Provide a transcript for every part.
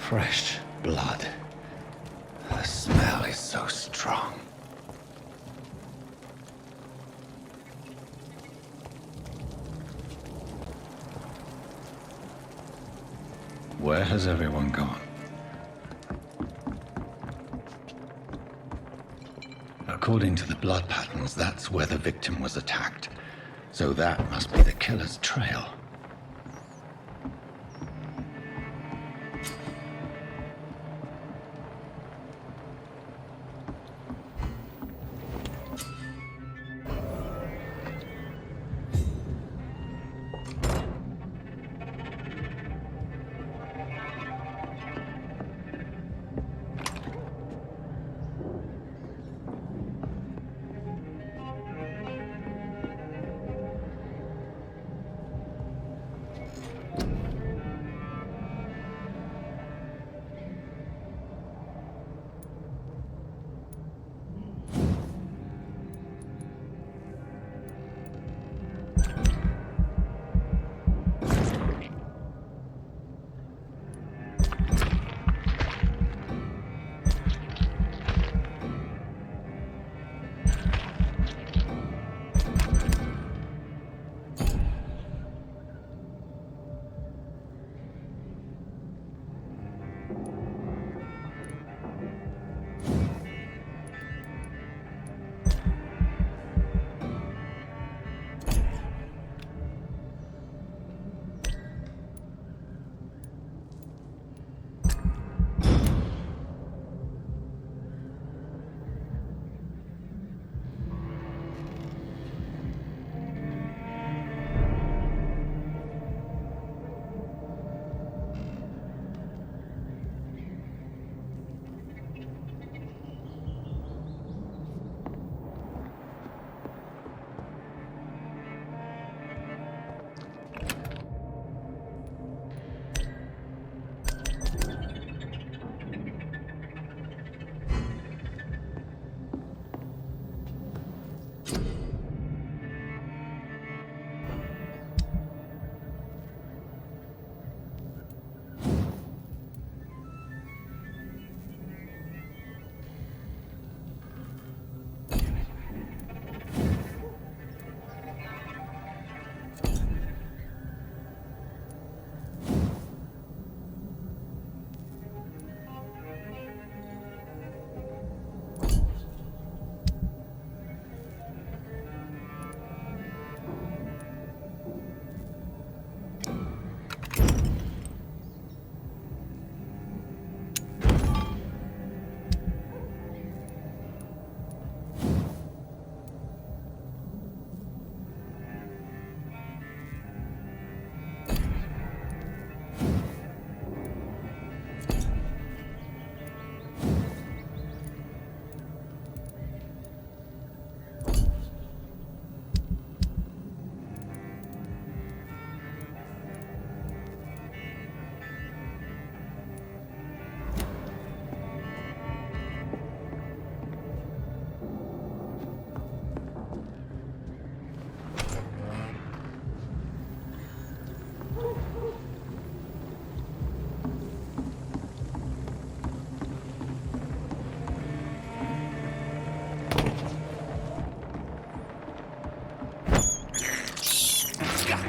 Fresh blood. The smell is so strong. Where has everyone gone? According to the blood patterns, that's where the victim was attacked. So that must be the killer's trail.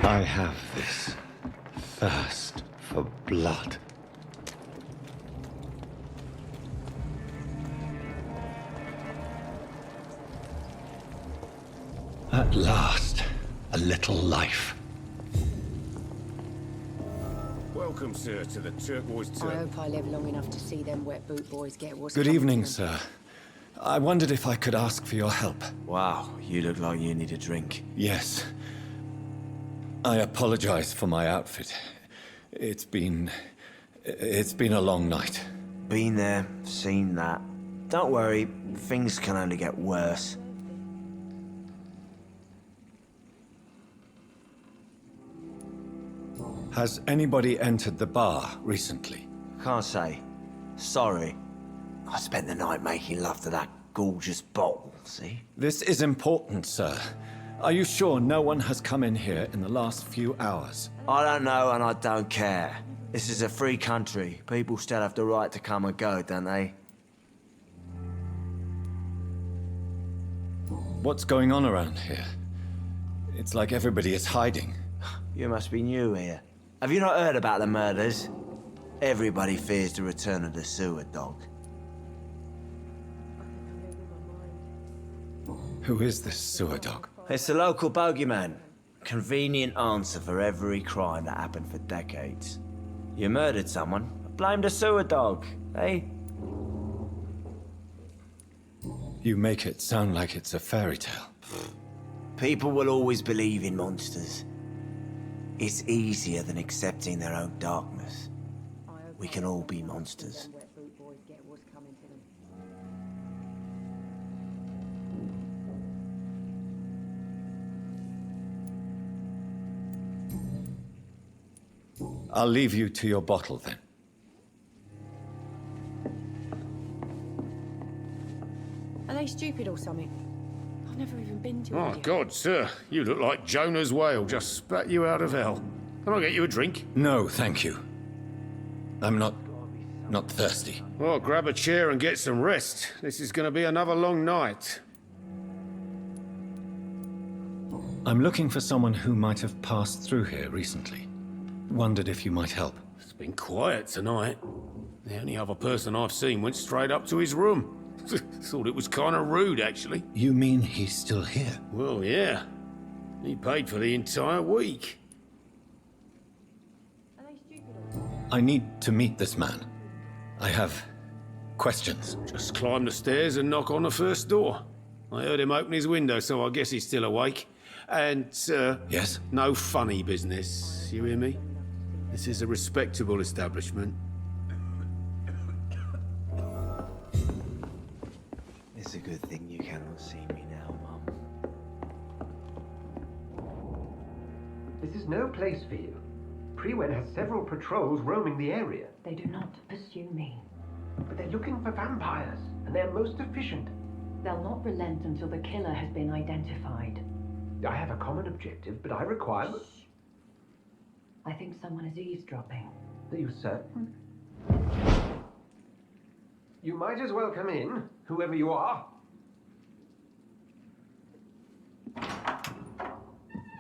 I have this thirst for blood. At last, a little life. Welcome, sir, to the Turquoise I Turtle. hope I live long enough to see them wet boot boys get what's Good coming evening, to them. sir. I wondered if I could ask for your help. Wow, you look like you need a drink. Yes. I apologize for my outfit. It's been a long night. Been there, seen that. Don't worry, things can only get worse. Has anybody entered the bar recently? Can't say. Sorry. I spent the night making love to that gorgeous bottle, see? This is important, sir. Are you sure no one has come in here in the last few hours? I don't know and I don't care. This is a free country. People still have the right to come and go, don't they? What's going on around here? It's like everybody is hiding. You must be new here. Have you not heard about the murders? Everybody fears the return of the sewer dog. Who is this sewer dog? It's the local bogeyman. Convenient answer for every crime that happened for decades. You murdered someone, blame the sewer dog, eh? You make it sound like it's a fairy tale. People will always believe in monsters. It's easier than accepting their own darkness. We can all be monsters. Wet boot boys get what's coming to them. I'll leave you to your bottle then. Are they stupid or something? I've never even been to Oh, India. God, sir. You look like Jonah's whale just spat you out of hell. Can I get you a drink? No, thank you. I'm not thirsty. Well, grab a chair and get some rest. This is going to be another long night. I'm looking for someone who might have passed through here recently. Wondered if you might help. It's been quiet tonight. The only other person I've seen went straight up to his room. Thought it was kind of rude, actually. You mean he's still here? Well, yeah. He paid for the entire week. Are they stupid or something? I need to meet this man. I have questions. Just climb the stairs and knock on the first door. I heard him open his window, so I guess he's still awake. And, Yes? no funny business. You hear me? This is a respectable establishment. It's a good thing you cannot see me now, Mum. This is no place for you. Prewen has several patrols roaming the area, They do not pursue me. but they're looking for vampires, and they're most efficient. They'll not relent until the killer has been identified. I have a common objective, but I require... I think someone is eavesdropping. Are you certain? You might as well come in, whoever you are.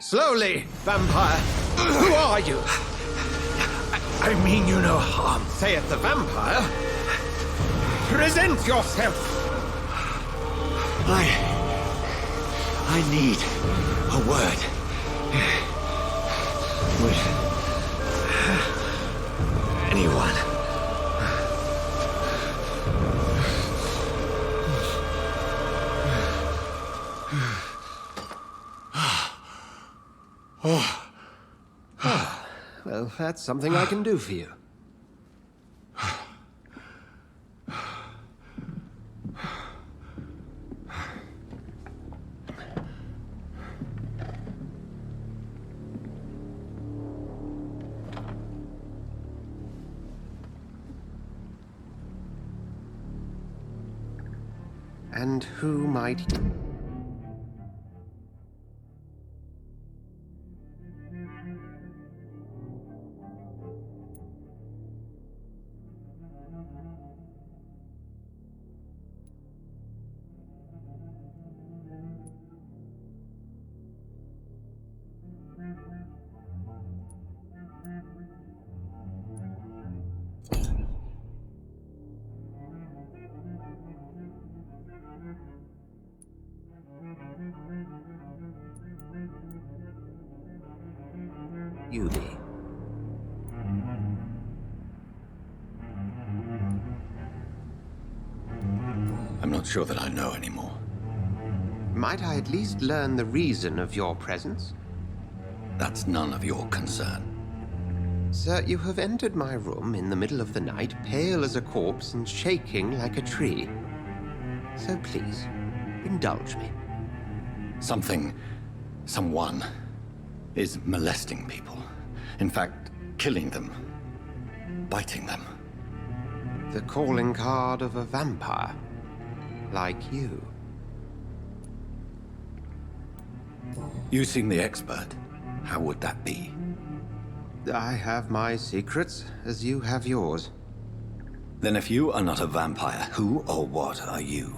Slowly, vampire. Who are you? I mean you no harm, saith the vampire. Present yourself. I need a word. Would anyone? Well, that's something I can do for you. And who might... you be? I'm not sure that I know anymore. Might I at least learn the reason of your presence? That's none of your concern. Sir, you have entered my room in the middle of the night, pale as a corpse and shaking like a tree. So please, indulge me. Someone is molesting people. In fact, killing them. Biting them. The calling card of a vampire. Like you. You seem the expert. How would that be? I have my secrets, as you have yours. Then if you are not a vampire, who or what are you?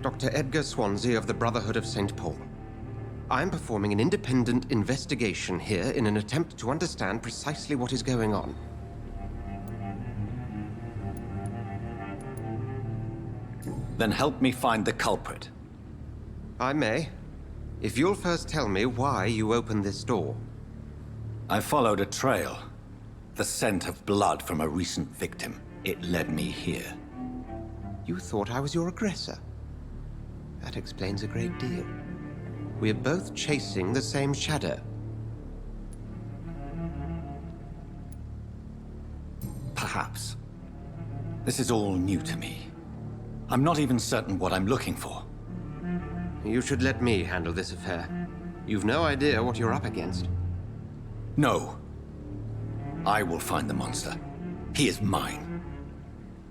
Dr. Edgar Swansea of the Brotherhood of St. Paul. I am performing an independent investigation here in an attempt to understand precisely what is going on. Then help me find the culprit. I may, if you'll first tell me why you opened this door. I followed a trail. The scent of blood from a recent victim. It led me here. You thought I was your aggressor. That explains a great deal. We're both chasing the same shadow. Perhaps. This is all new to me. I'm not even certain what I'm looking for. You should let me handle this affair. You've no idea what you're up against. No. I will find the monster. He is mine.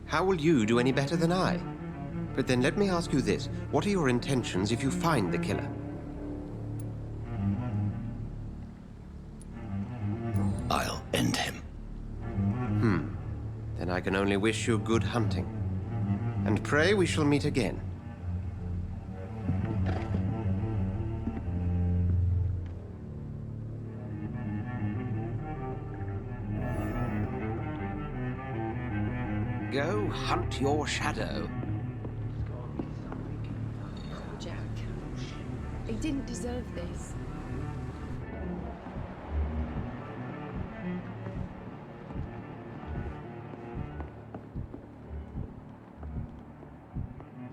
How will you do any better than I? But then let me ask you this. What are your intentions if you find the killer? I'll end him. Then I can only wish you good hunting. And pray we shall meet again. Go hunt your shadow. Jack. He didn't deserve this.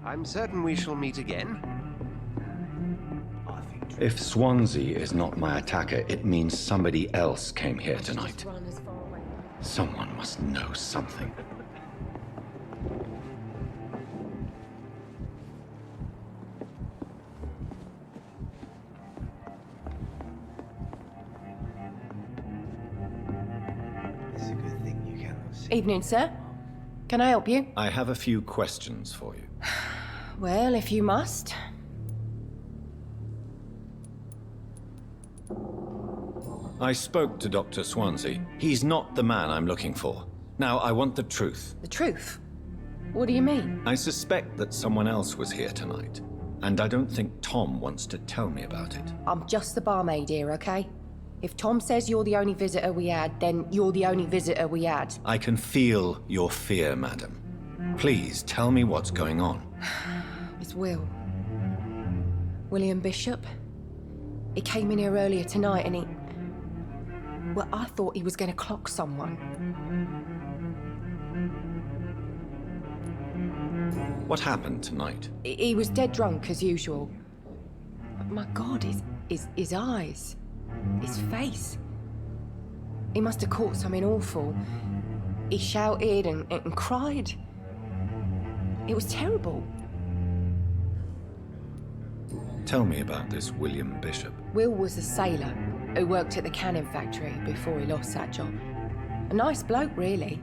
I'm certain we shall meet again. If Swansea is not my attacker, it means somebody else came here tonight. Run as far away. Someone must know something. It's a good thing you cannot see. Evening, sir. Can I help you? I have a few questions for you. Well, if you must. I spoke to Dr. Swansea. He's not the man I'm looking for. Now, I want the truth. The truth? What do you mean? I suspect that someone else was here tonight, and I don't think Tom wants to tell me about it. I'm just the barmaid here, okay? If Tom says you're the only visitor we had, then you're the only visitor we had. I can feel your fear, madam. Please tell me what's going on. It's Will. William Bishop. He came in here earlier tonight and he... Well, I thought he was going to clock someone. What happened tonight? He was dead drunk, as usual. But my God, his eyes. His face. He must have caught something awful. He shouted and cried. It was terrible. Tell me about this William Bishop. Will was a sailor who worked at the cannon factory before he lost that job. A nice bloke, really.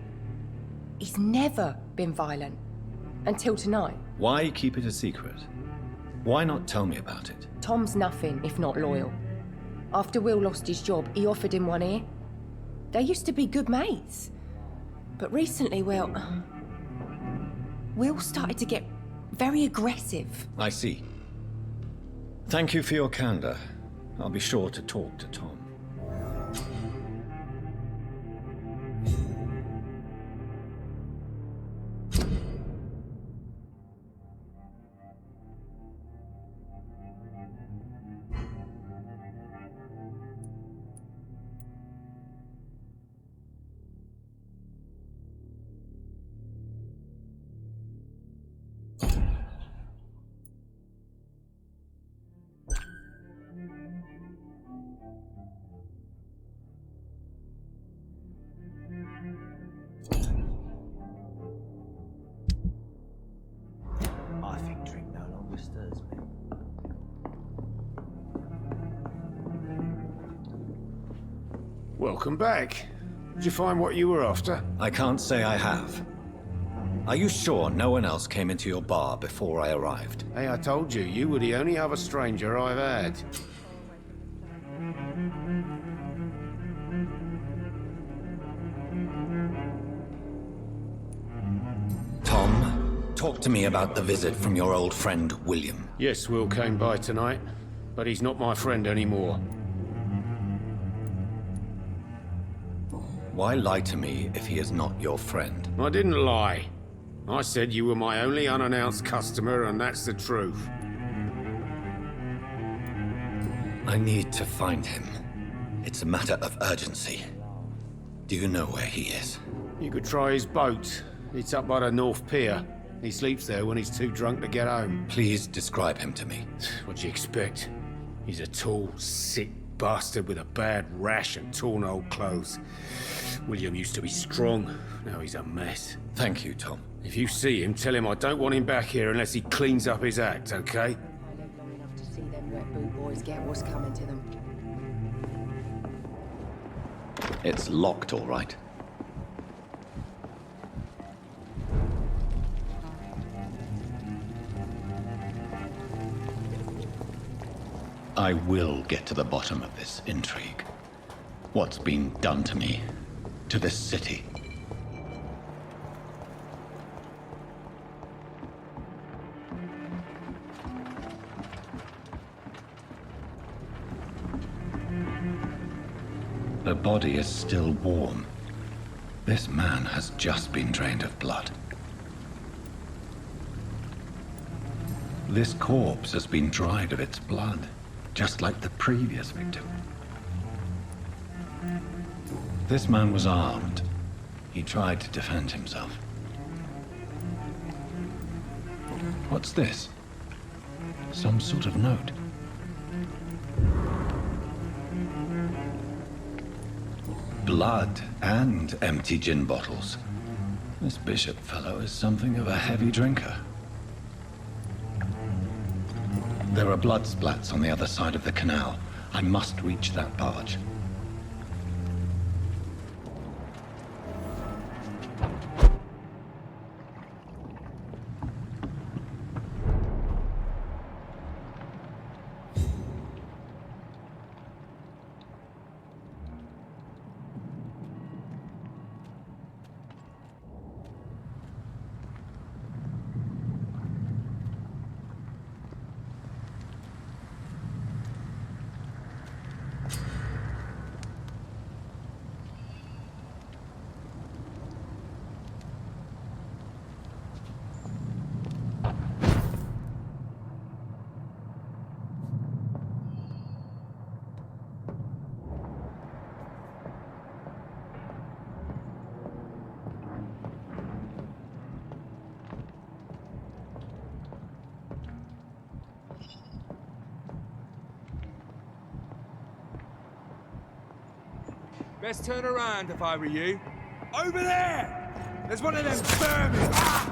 He's never been violent. Until tonight. Why keep it a secret? Why not tell me about it? Tom's nothing if not loyal. After Will lost his job, he offered him one ear. They used to be good mates. But recently, well... Will started to get very aggressive. I see. Thank you for your candor. I'll be sure to talk to Tom. I think drink no longer stirs me. Welcome back. Did you find what you were after? I can't say I have. Are you sure no one else came into your bar before I arrived? Hey, I told you, you were the only other stranger I've had. Talk to me about the visit from your old friend, William. Yes, Will came by tonight, but he's not my friend anymore. Why lie to me if he is not your friend? I didn't lie. I said you were my only unannounced customer, and that's the truth. I need to find him. It's a matter of urgency. Do you know where he is? You could try his boat. It's up by the North Pier. He sleeps there when he's too drunk to get home. Please describe him to me. What do you expect? He's a tall, sick bastard with a bad rash and torn old clothes. William used to be strong. Now he's a mess. Thank you, Tom. If you see him, tell him I don't want him back here unless he cleans up his act, okay? I lived long enough to see them wet boot boys get what's coming to them. It's locked, all right. I will get to the bottom of this intrigue. What's been done to me, to this city. The body is still warm. This man has just been drained of blood. This corpse has been dried of its blood, just like the previous victim. This man was armed. He tried to defend himself. What's this? Some sort of note. Blood and empty gin bottles. This bishop fellow is something of a heavy drinker. There are blood splats on the other side of the canal. I must reach that barge. Best turn around if I were you. Over there! There's one of them vermin! Ah!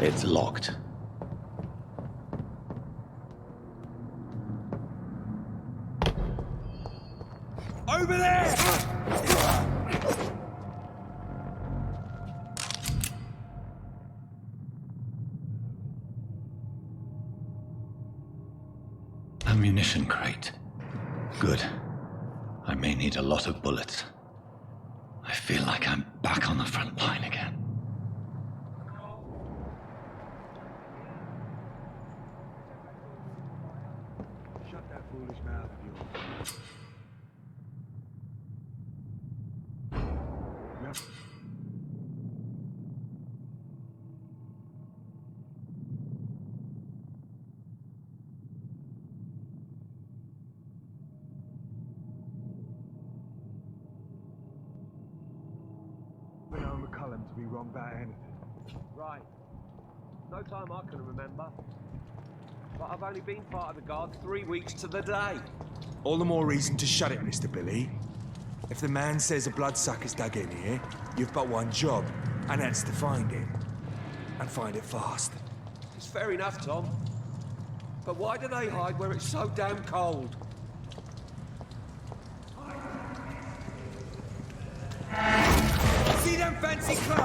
It's locked. Over there! Ammunition crate. Good. I may need a lot of bullets. I feel like I'm back on the front line again. Shut that foolish mouth of yours. To be wrong about anything. Right. No time I can remember. But I've only been part of the guard 3 weeks to the day. All the more reason to shut it, Mr. Billy. If the man says a bloodsucker's dug in here, you've but one job, and that's to find it. And find it fast. It's fair enough, Tom. But why do they hide where it's so damn cold? damn fancy clothes!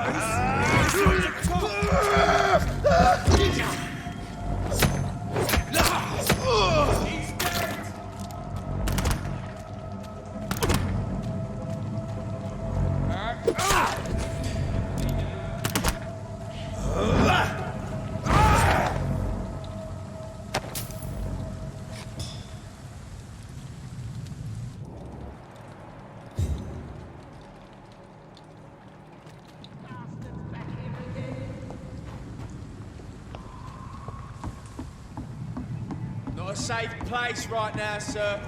Not a safe place right now, sir.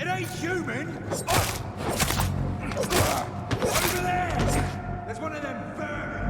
It ain't human! Over there! There's one of them vermin!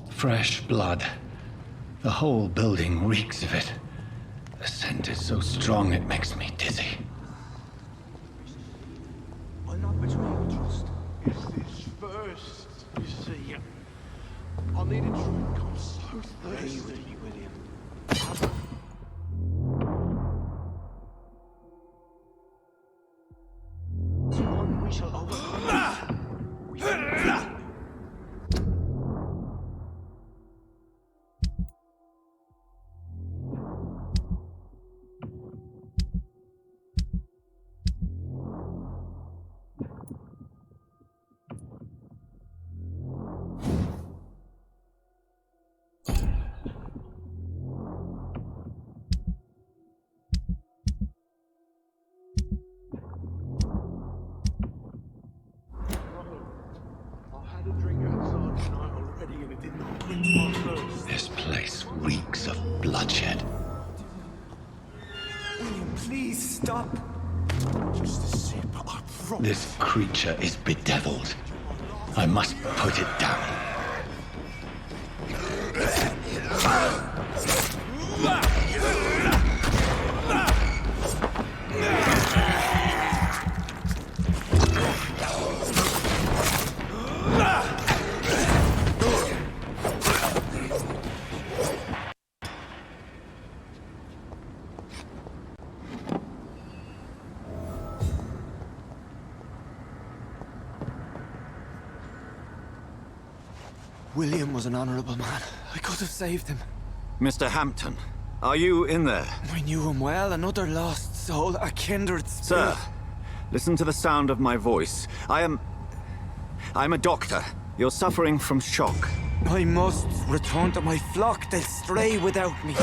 Fresh blood. The whole building reeks of it. The scent is so strong it makes me dizzy. I'm not betraying trust. It's this first, you see. I need a drink. I'm so thirsty. With me, William. Tomorrow we shall overcome. We shall. This place reeks of bloodshed. William, please stop. Just a sip, I promise. This creature is bedeviled. I must put it down. William was an honorable man. I could have saved him. Mr. Hampton, are you in there? I knew him well, another lost soul, a kindred spirit. Sir, listen to the sound of my voice. I'm a doctor. You're suffering from shock. I must return to my flock. They'll stray without me.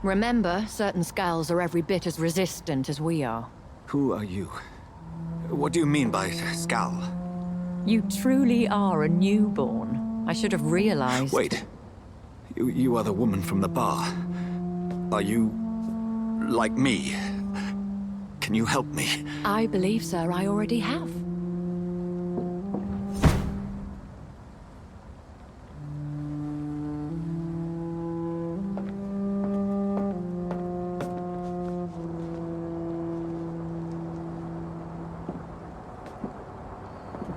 Remember, certain skulls are every bit as resistant as we are. Who are you? What do you mean by scowl? You truly are a newborn. I should have realized. Wait. You are the woman from the bar. Are you... like me? Can you help me? I believe, sir, I already have.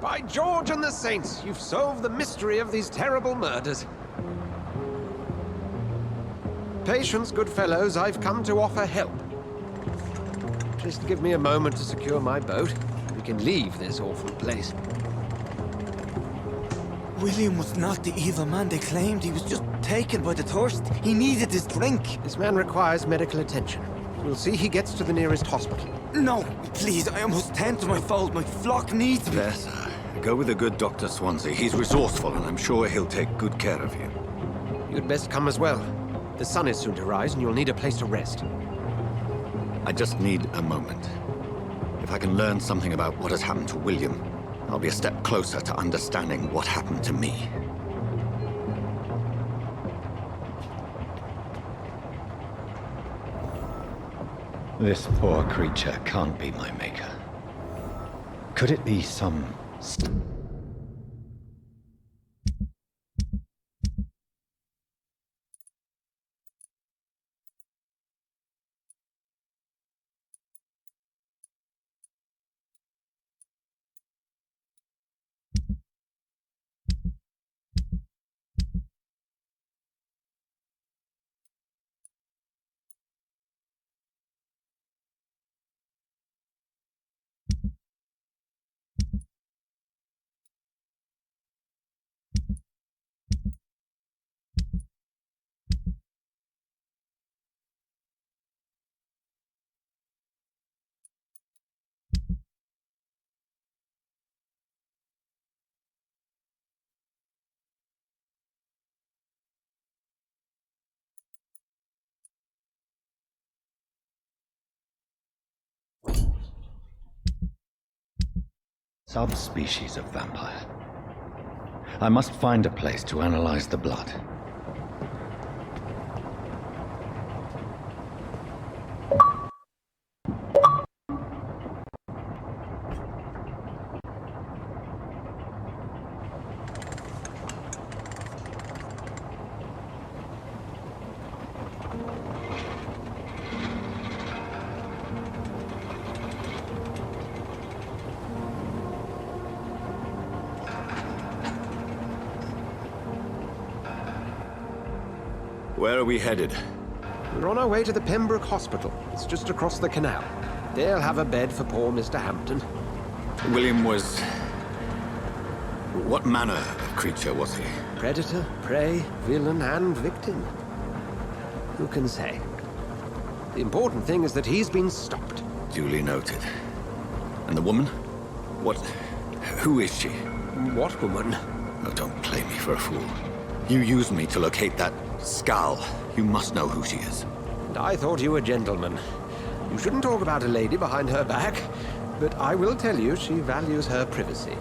By George and the Saints, you've solved the mystery of these terrible murders. Patience, good fellows, I've come to offer help. Just give me a moment to secure my boat. We can leave this awful place. William was not the evil man they claimed. He was just taken by the thirst. He needed his drink. This man requires medical attention. We'll see he gets to the nearest hospital. No, please, I must tend to my fold. My flock needs me. There, sir. Go with the good Dr. Swansea. He's resourceful, and I'm sure he'll take good care of you. You'd best come as well. The sun is soon to rise, and you'll need a place to rest. I just need a moment. If I can learn something about what has happened to William, I'll be a step closer to understanding what happened to me. This poor creature can't be my maker. Could it be some... subspecies of vampire. I must find a place to analyze the blood. Where are we headed? We're on our way to the Pembroke Hospital. It's just across the canal. They'll have a bed for poor Mr. Hampton. William was... what manner of creature was he? Predator, prey, villain, and victim. Who can say? The important thing is that he's been stopped. Duly noted. And the woman? What... who is she? What woman? Oh, don't play me for a fool. You used me to locate that skull. You must know who she is. And I thought you a gentleman. You shouldn't talk about a lady behind her back, but I will tell you she values her privacy.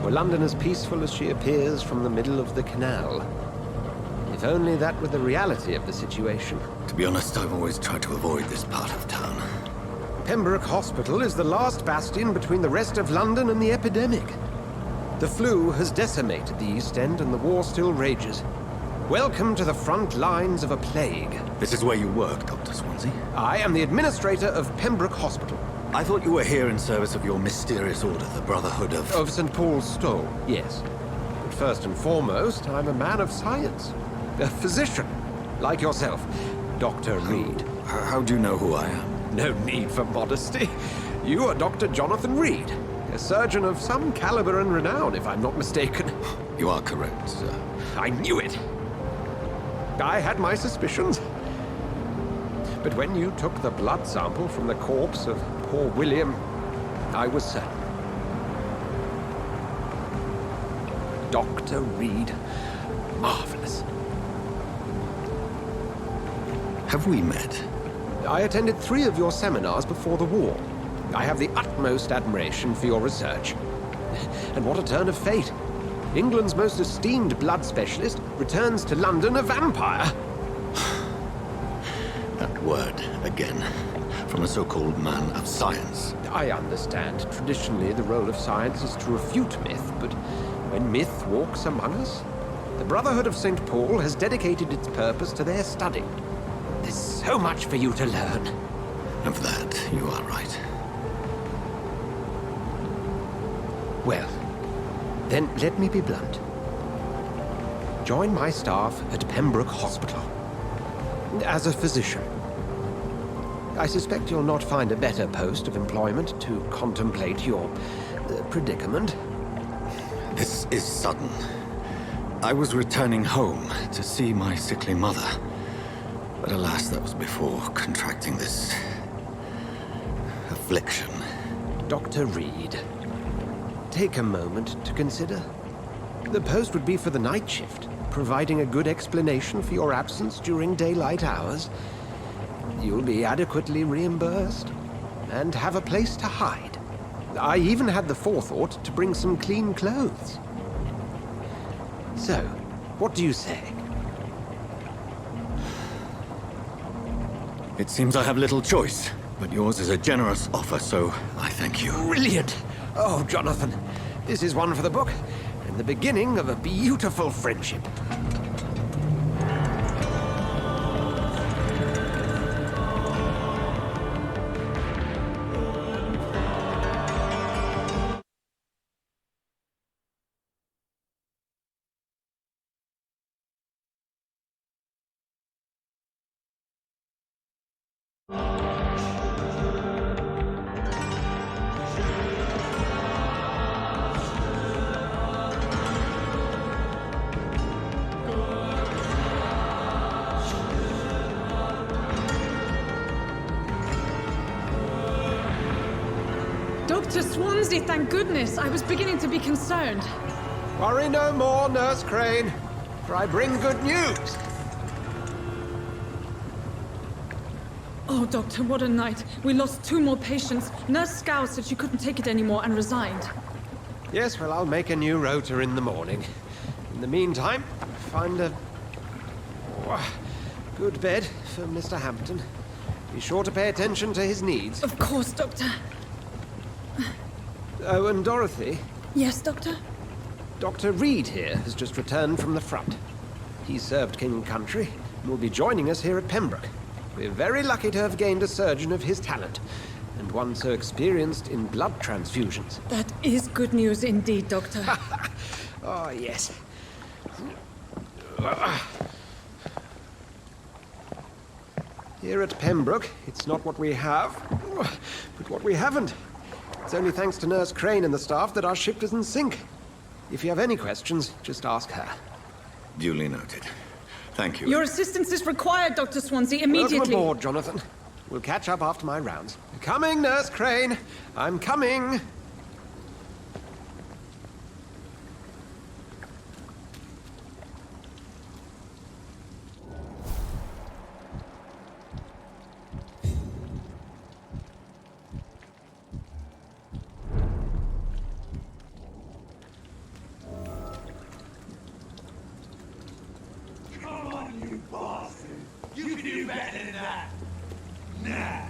Were London as peaceful as she appears from the middle of the canal? If only that were the reality of the situation. To be honest, I've always tried to avoid this part of town. Pembroke Hospital is the last bastion between the rest of London and the epidemic. The flu has decimated the East End and the war still rages. Welcome to the front lines of a plague. This is where you work, Dr. Swansea? I am the administrator of Pembroke Hospital. I thought you were here in service of your mysterious order, the Brotherhood of... Of St. Paul's Stole, yes. But first and foremost, I'm a man of science. A physician, like yourself, Dr. Reed. How do you know who I am? No need for modesty. You are Dr. Jonathan Reed, a surgeon of some caliber and renown, if I'm not mistaken. You are correct, sir. I knew it. I had my suspicions. But when you took the blood sample from the corpse of poor William, I was certain. Dr. Reed. Marvelous. Have we met? I attended 3 of your seminars before the war. I have the utmost admiration for your research. And what a turn of fate. England's most esteemed blood specialist returns to London a vampire. That word, again. From a so-called man of science. I understand. Traditionally, the role of science is to refute myth, but when myth walks among us, the Brotherhood of St. Paul has dedicated its purpose to their study. There's so much for you to learn. Of that, you are right. Well, then let me be blunt. Join my staff at Pembroke Hospital. As a physician. I suspect you'll not find a better post of employment to contemplate your predicament. This is sudden. I was returning home to see my sickly mother. But alas, that was before contracting this affliction. Dr. Reed, take a moment to consider. The post would be for the night shift, providing a good explanation for your absence during daylight hours. You'll be adequately reimbursed and have a place to hide. I even had the forethought to bring some clean clothes. So, what do you say? It seems I have little choice, but yours is a generous offer, so I thank you. Brilliant! Oh, Jonathan, this is one for the book, and the beginning of a beautiful friendship. Dr. Swansea, thank goodness. I was beginning to be concerned. Worry no more, Nurse Crane, for I bring good news. Oh, Doctor, what a night. We lost 2 more patients. Nurse Scow said she couldn't take it anymore and resigned. Yes, well, I'll make a new rota in the morning. In the meantime, find a good bed for Mr. Hampton. Be sure to pay attention to his needs. Of course, Doctor. Oh, and Dorothy? Yes, Doctor? Dr. Reed here has just returned from the front. He served King and Country and will be joining us here at Pembroke. We're very lucky to have gained a surgeon of his talent, and one so experienced in blood transfusions. That is good news indeed, Doctor. Oh, yes. Here at Pembroke, it's not what we have, but what we haven't. It's only thanks to Nurse Crane and the staff that our ship doesn't sink. If you have any questions, just ask her. Duly noted. Thank you. Your assistance is required, Dr. Swansea, immediately. Welcome aboard, Jonathan. We'll catch up after my rounds. Coming, Nurse Crane. I'm coming. You can do better than that. Nah,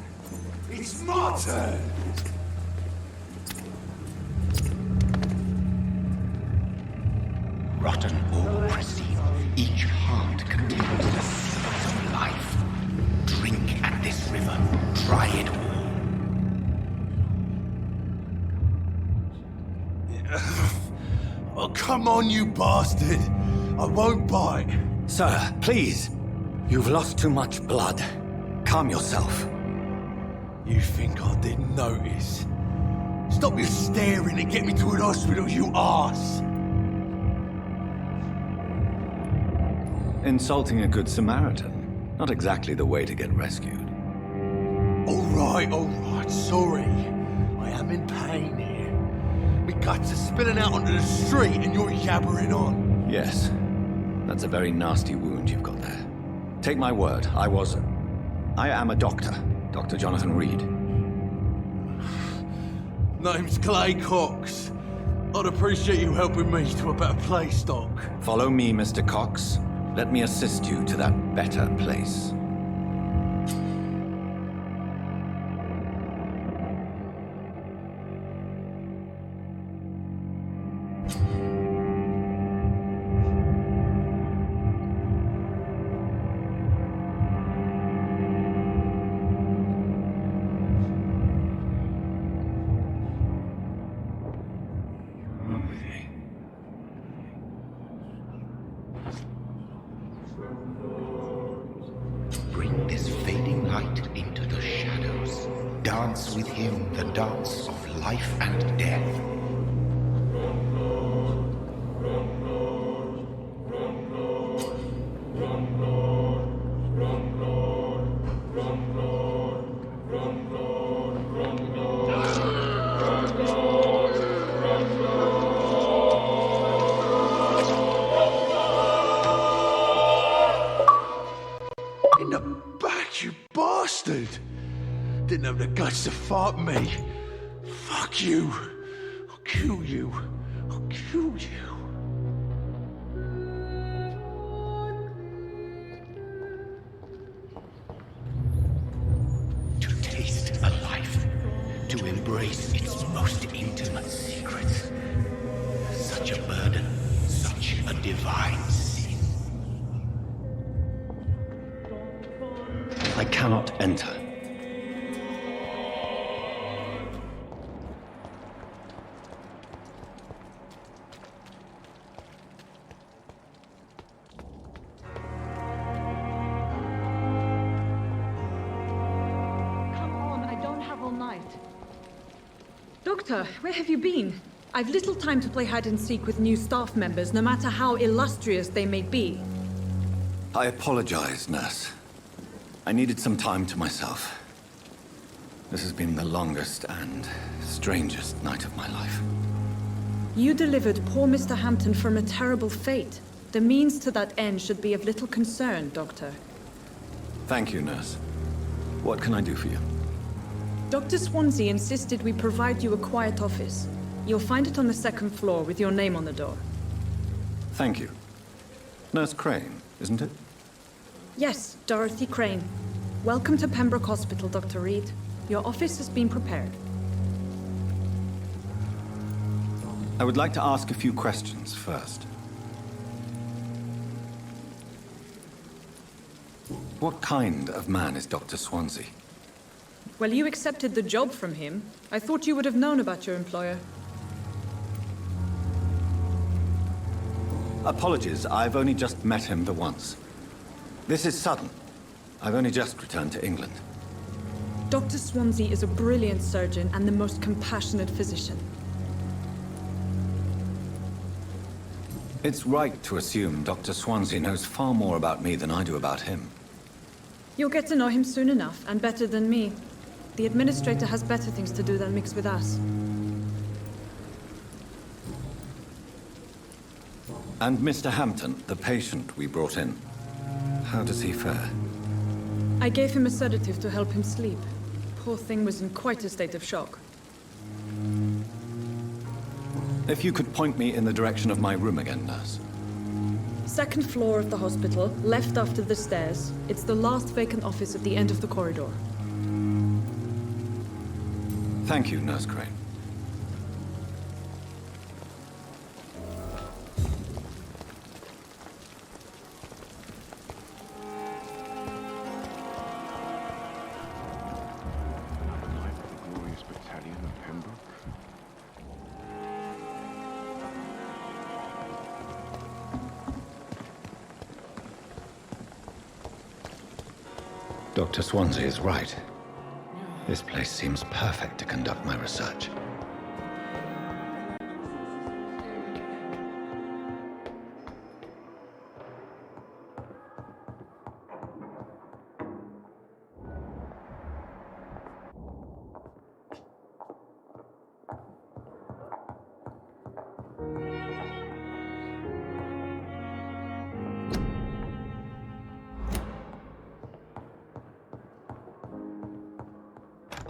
it's my turn. Rotten or pristine, each heart contains the seeds of life. Drink at this river, try it all. Oh, come on, you bastard. I won't bite. Sir, please. You've lost too much blood. calm yourself. You think I didn't notice? Stop your staring and get me to an hospital, you arse! Insulting a good Samaritan. Not exactly the way to get rescued. All right, sorry. I am in pain here. My guts are spilling out onto the street and you're yabbering on. Yes. That's a very nasty wound you've got there. Take my word, I am a doctor. Dr. Jonathan Reed. Name's Clay Cox. I'd appreciate you helping me to a better place, Doc. Follow me, Mr. Cox. Let me assist you to that better place. Bring this fading light into the shadows. Dance with him the dance of life and death. In the back, you bastard! Didn't have the guts to fight me. Fuck you. I'll kill you. I'll kill you. To taste a life, to embrace its most intimate secrets. Such a burden, such a divine sin. I cannot enter. Come on, I don't have all night. Doctor, where have you been? I've little time to play hide and seek with new staff members, no matter how illustrious they may be. I apologize, nurse. I needed some time to myself. This has been the longest and strangest night of my life. You delivered poor Mr. Hampton from a terrible fate. The means to that end should be of little concern, Doctor. Thank you, nurse. What can I do for you? Dr. Swansea insisted we provide you a quiet office. You'll find it on the second floor with your name on the door. Thank you. Nurse Crane, isn't it? Yes, Dorothy Crane. Welcome to Pembroke Hospital, Dr. Reed. Your office has been prepared. I would like to ask a few questions first. What kind of man is Dr. Swansea? Well, you accepted the job from him. I thought you would have known about your employer. Apologies, I've only just met him the once. This is sudden. I've only just returned to England. Dr. Swansea is a brilliant surgeon and the most compassionate physician. It's right to assume Dr. Swansea knows far more about me than I do about him. You'll get to know him soon enough, and better than me. The administrator has better things to do than mix with us. And Mr. Hampton, the patient we brought in, how does he fare? I gave him a sedative to help him sleep. Poor thing was in quite a state of shock. If you could point me in the direction of my room again, nurse. Second floor of the hospital, left after the stairs. It's the last vacant office at the end of the corridor. Thank you, Nurse Crane. Dr. Swansea is right. This place seems perfect to conduct my research.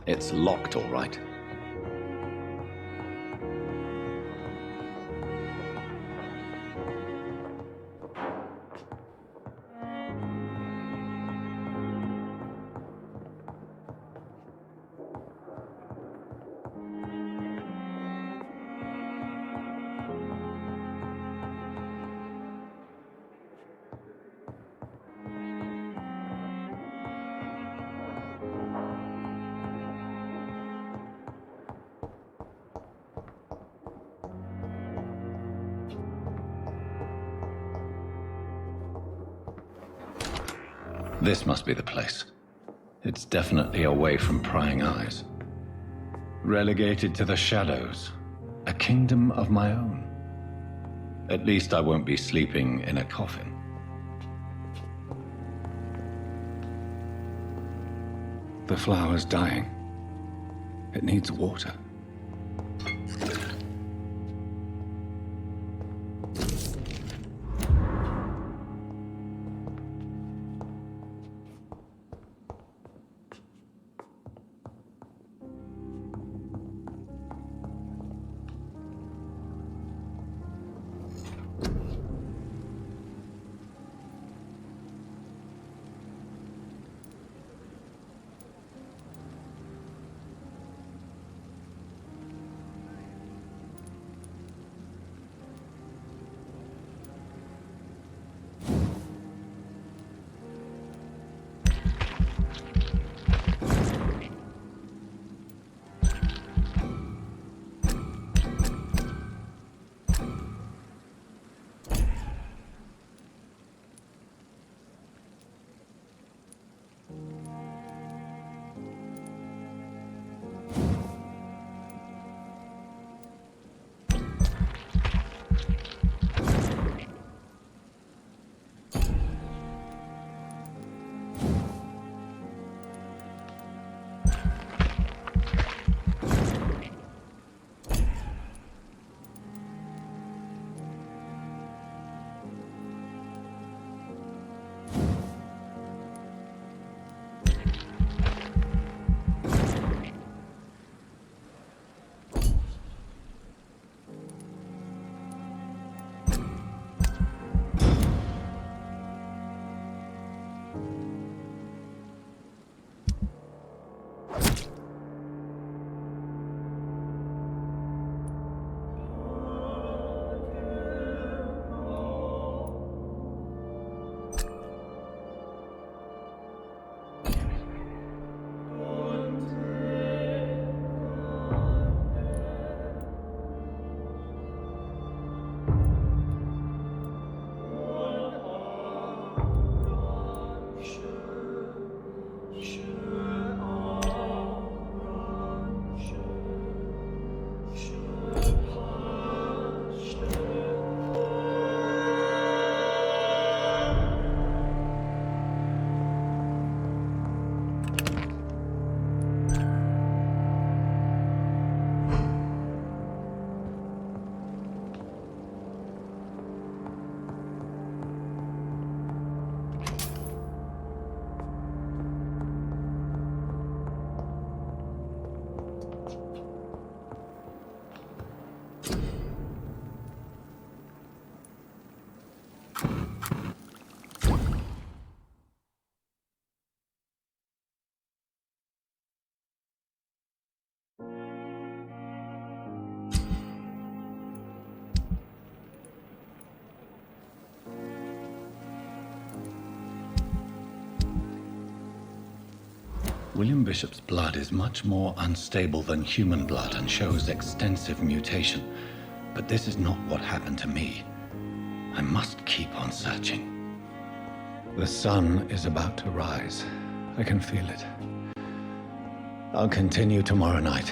It's locked, all right. This must be the place. It's definitely away from prying eyes. Relegated to the shadows. A kingdom of my own. At least I won't be sleeping in a coffin. The flower's dying. It needs water. William Bishop's blood is much more unstable than human blood and shows extensive mutation. But this is not what happened to me. I must keep on searching. The sun is about to rise. I can feel it. I'll continue tomorrow night.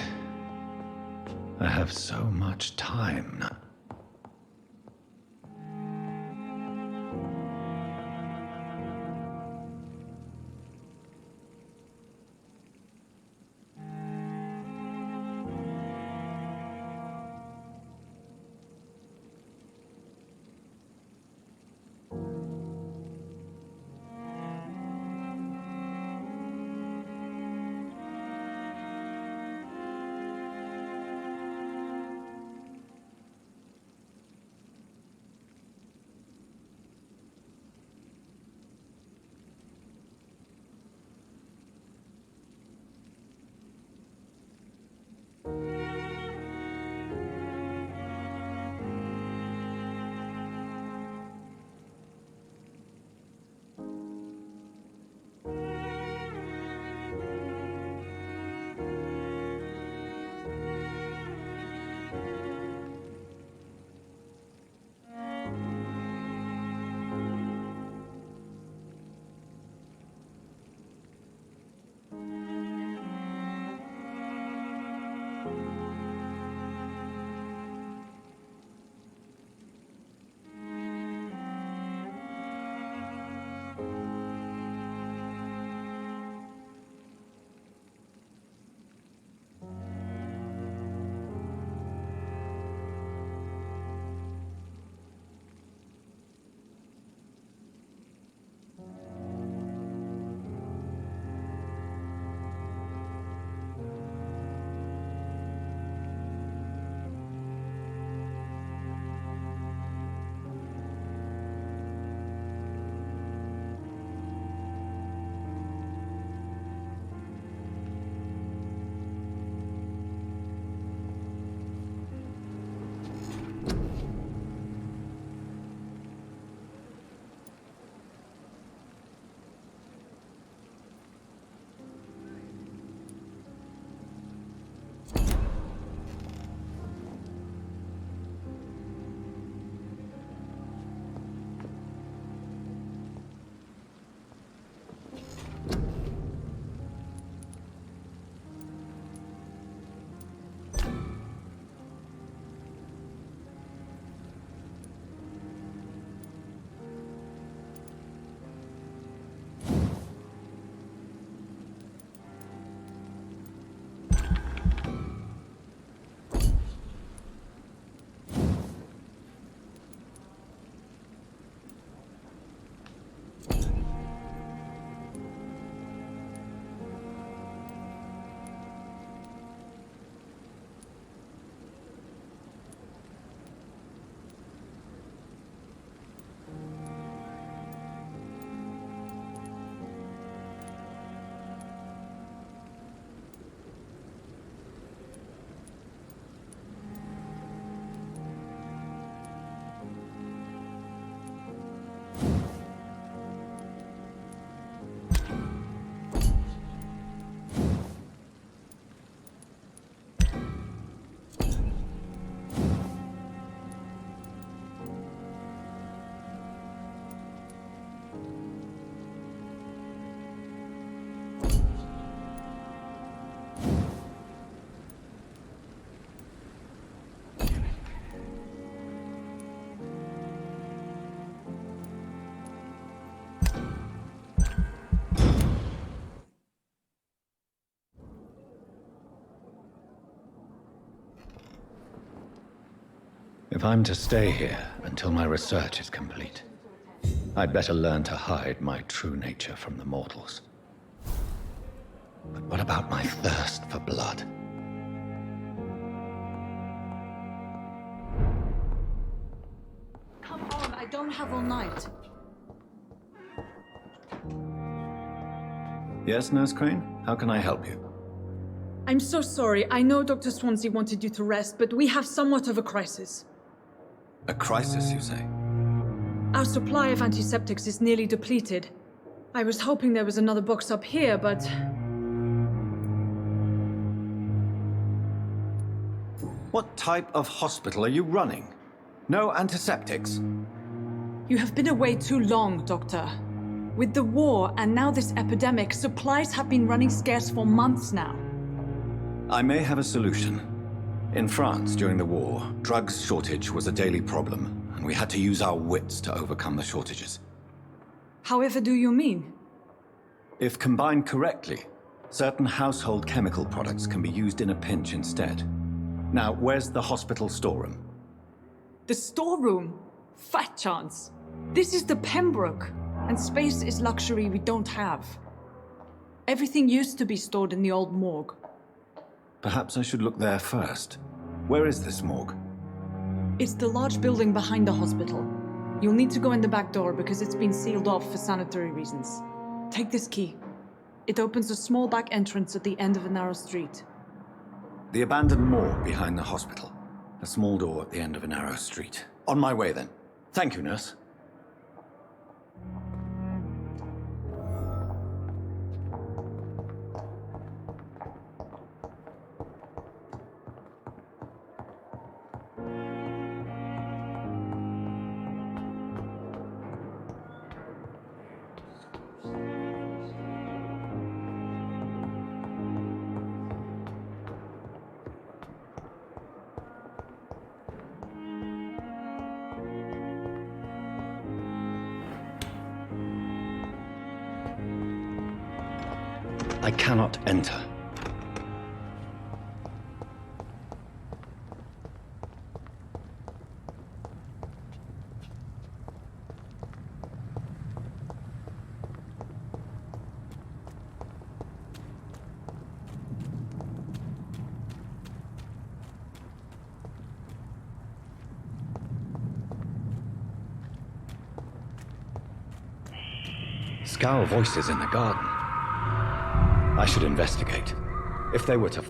I have so much time now. If I'm to stay here until my research is complete, I'd better learn to hide my true nature from the mortals. But what about my thirst for blood? Come on, I don't have all night. Yes, Nurse Crane? How can I help you? I'm so sorry. I know Dr. Swansea wanted you to rest, but we have somewhat of a crisis. A crisis, you say? Our supply of antiseptics is nearly depleted. I was hoping there was another box up here, but... What type of hospital are you running? No antiseptics? You have been away too long, Doctor. With the war and now this epidemic, supplies have been running scarce for months now. I may have a solution. In France, during the war, drugs shortage was a daily problem, and we had to use our wits to overcome the shortages. However do you mean? If combined correctly, certain household chemical products can be used in a pinch instead. Now, where's the hospital storeroom? The storeroom? Fat chance. This is the Pembroke, and space is luxury we don't have. Everything used to be stored in the old morgue. Perhaps I should look there first. Where is this morgue? It's the large building behind the hospital. You'll need to go in the back door because it's been sealed off for sanitary reasons. Take this key. It opens a small back entrance at the end of a narrow street. The abandoned morgue behind the hospital. A small door at the end of a narrow street. On my way then. Thank you, nurse. I cannot enter. Scowl voices in the garden. I should investigate. If they were to...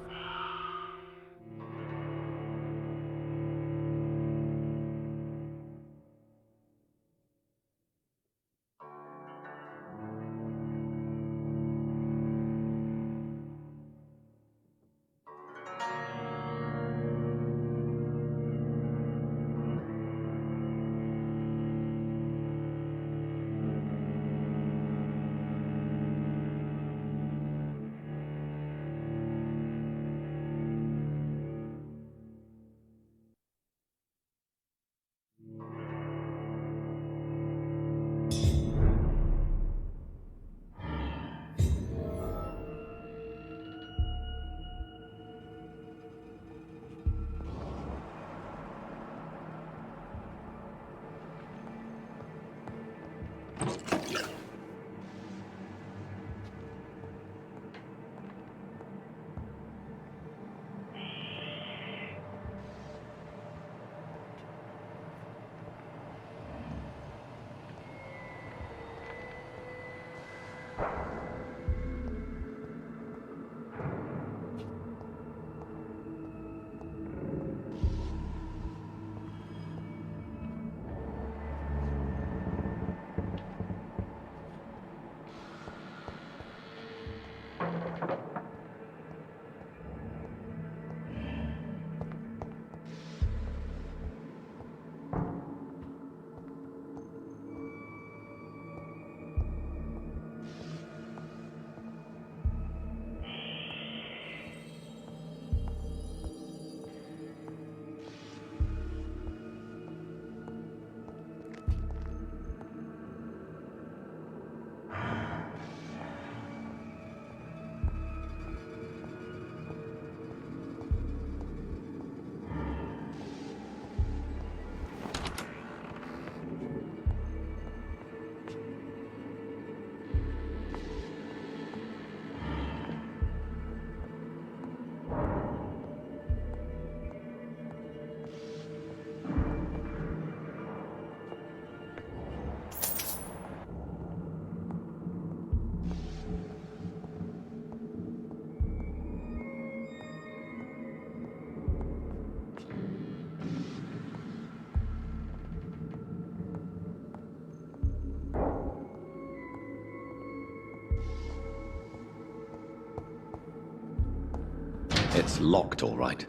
It's locked, all right.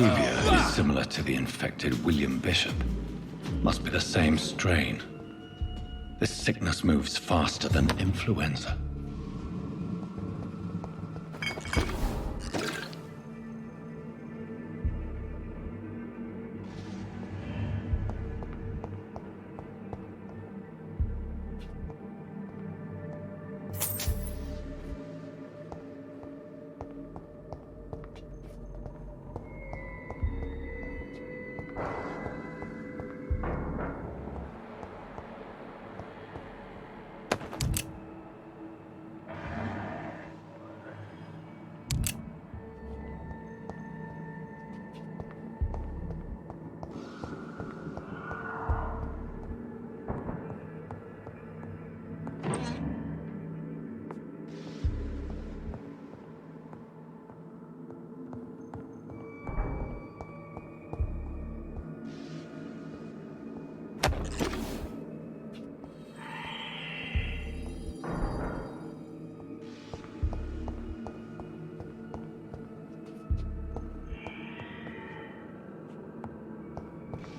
behavior is similar to the infected William Bishop. Must be the same strain. This sickness moves faster than influenza.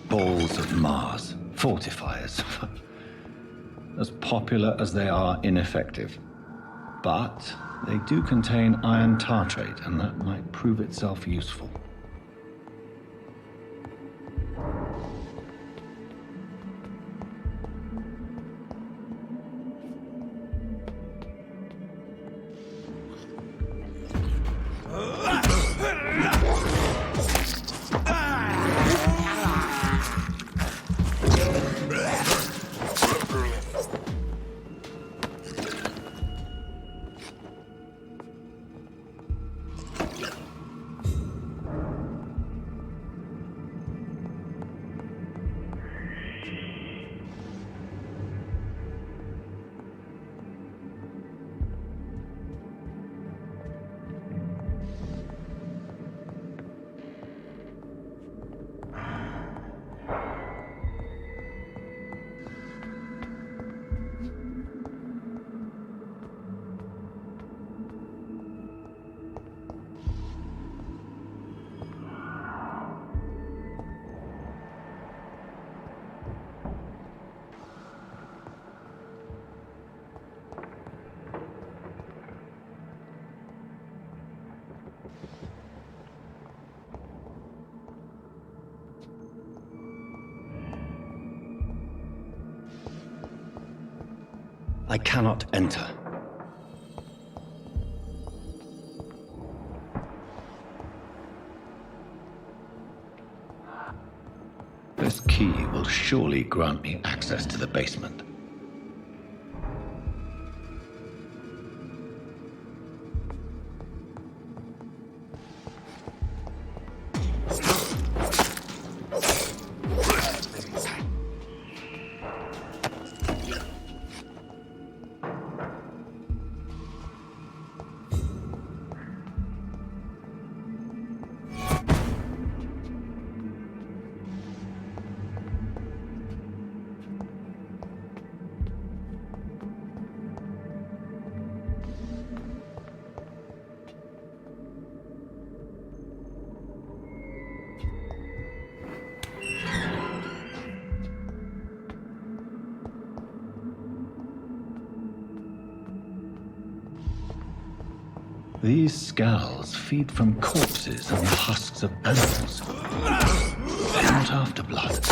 Balls of Mars, fortifiers. As popular as they are ineffective. But they do contain iron tartrate, and that might prove itself useful. I cannot enter. This key will surely grant me access to the basement. These scowls feed from corpses and the husks of animals. They're not after blood.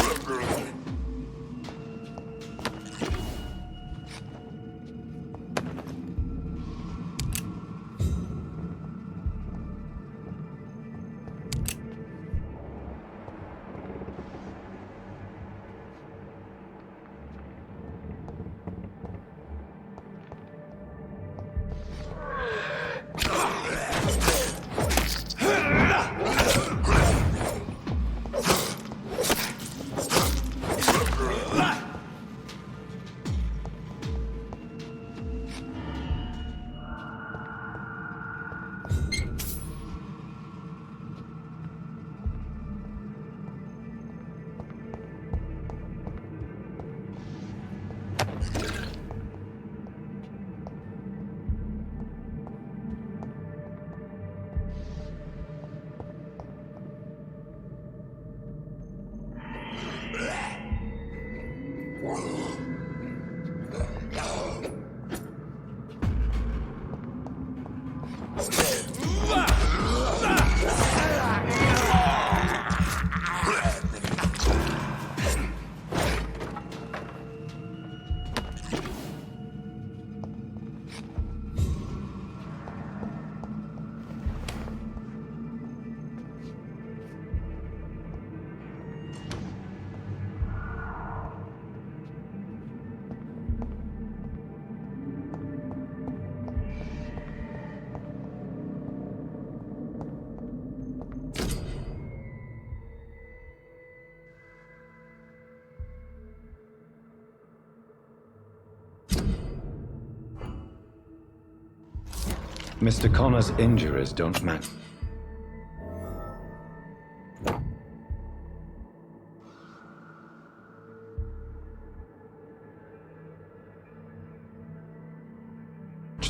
Mr. Connor's injuries don't match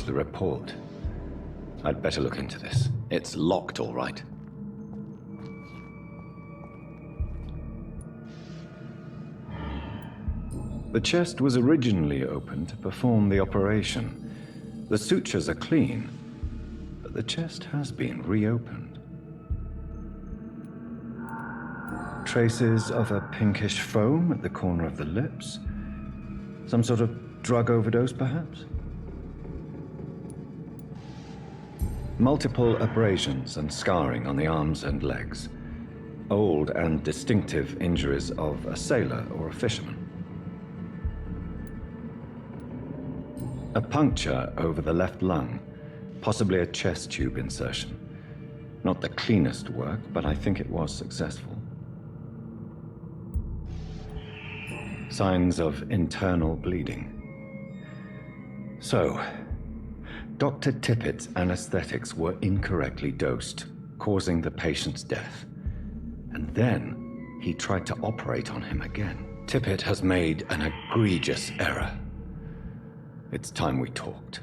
the report. I'd better look into this. It's locked, all right. The chest was originally opened to perform the operation. The sutures are clean, but the chest has been reopened. Traces of a pinkish foam at the corner of the lips. Some sort of drug overdose, perhaps? Multiple abrasions and scarring on the arms and legs. Old and distinctive injuries of a sailor or a fisherman. A puncture over the left lung, possibly a chest tube insertion. Not the cleanest work, but I think it was successful. Signs of internal bleeding. So, Dr. Tippett's anesthetics were incorrectly dosed, causing the patient's death. And then he tried to operate on him again. Tippett has made an egregious error. It's time we talked.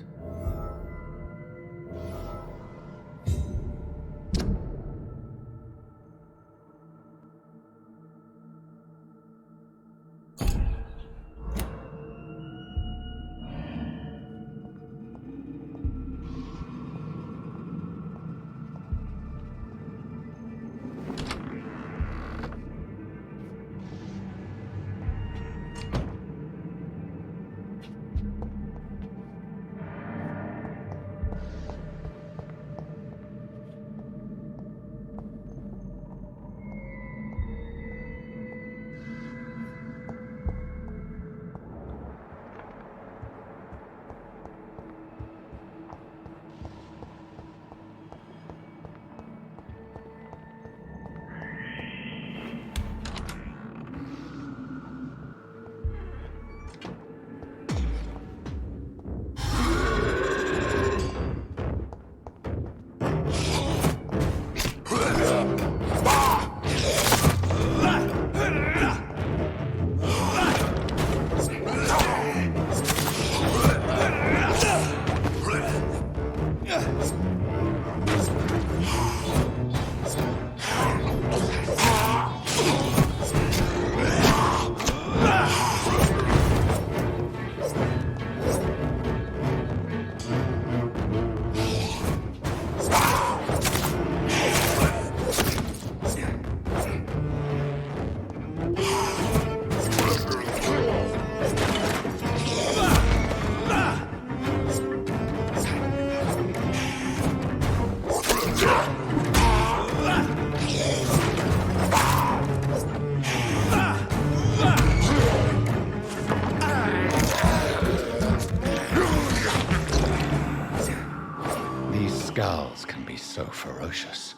So ferocious.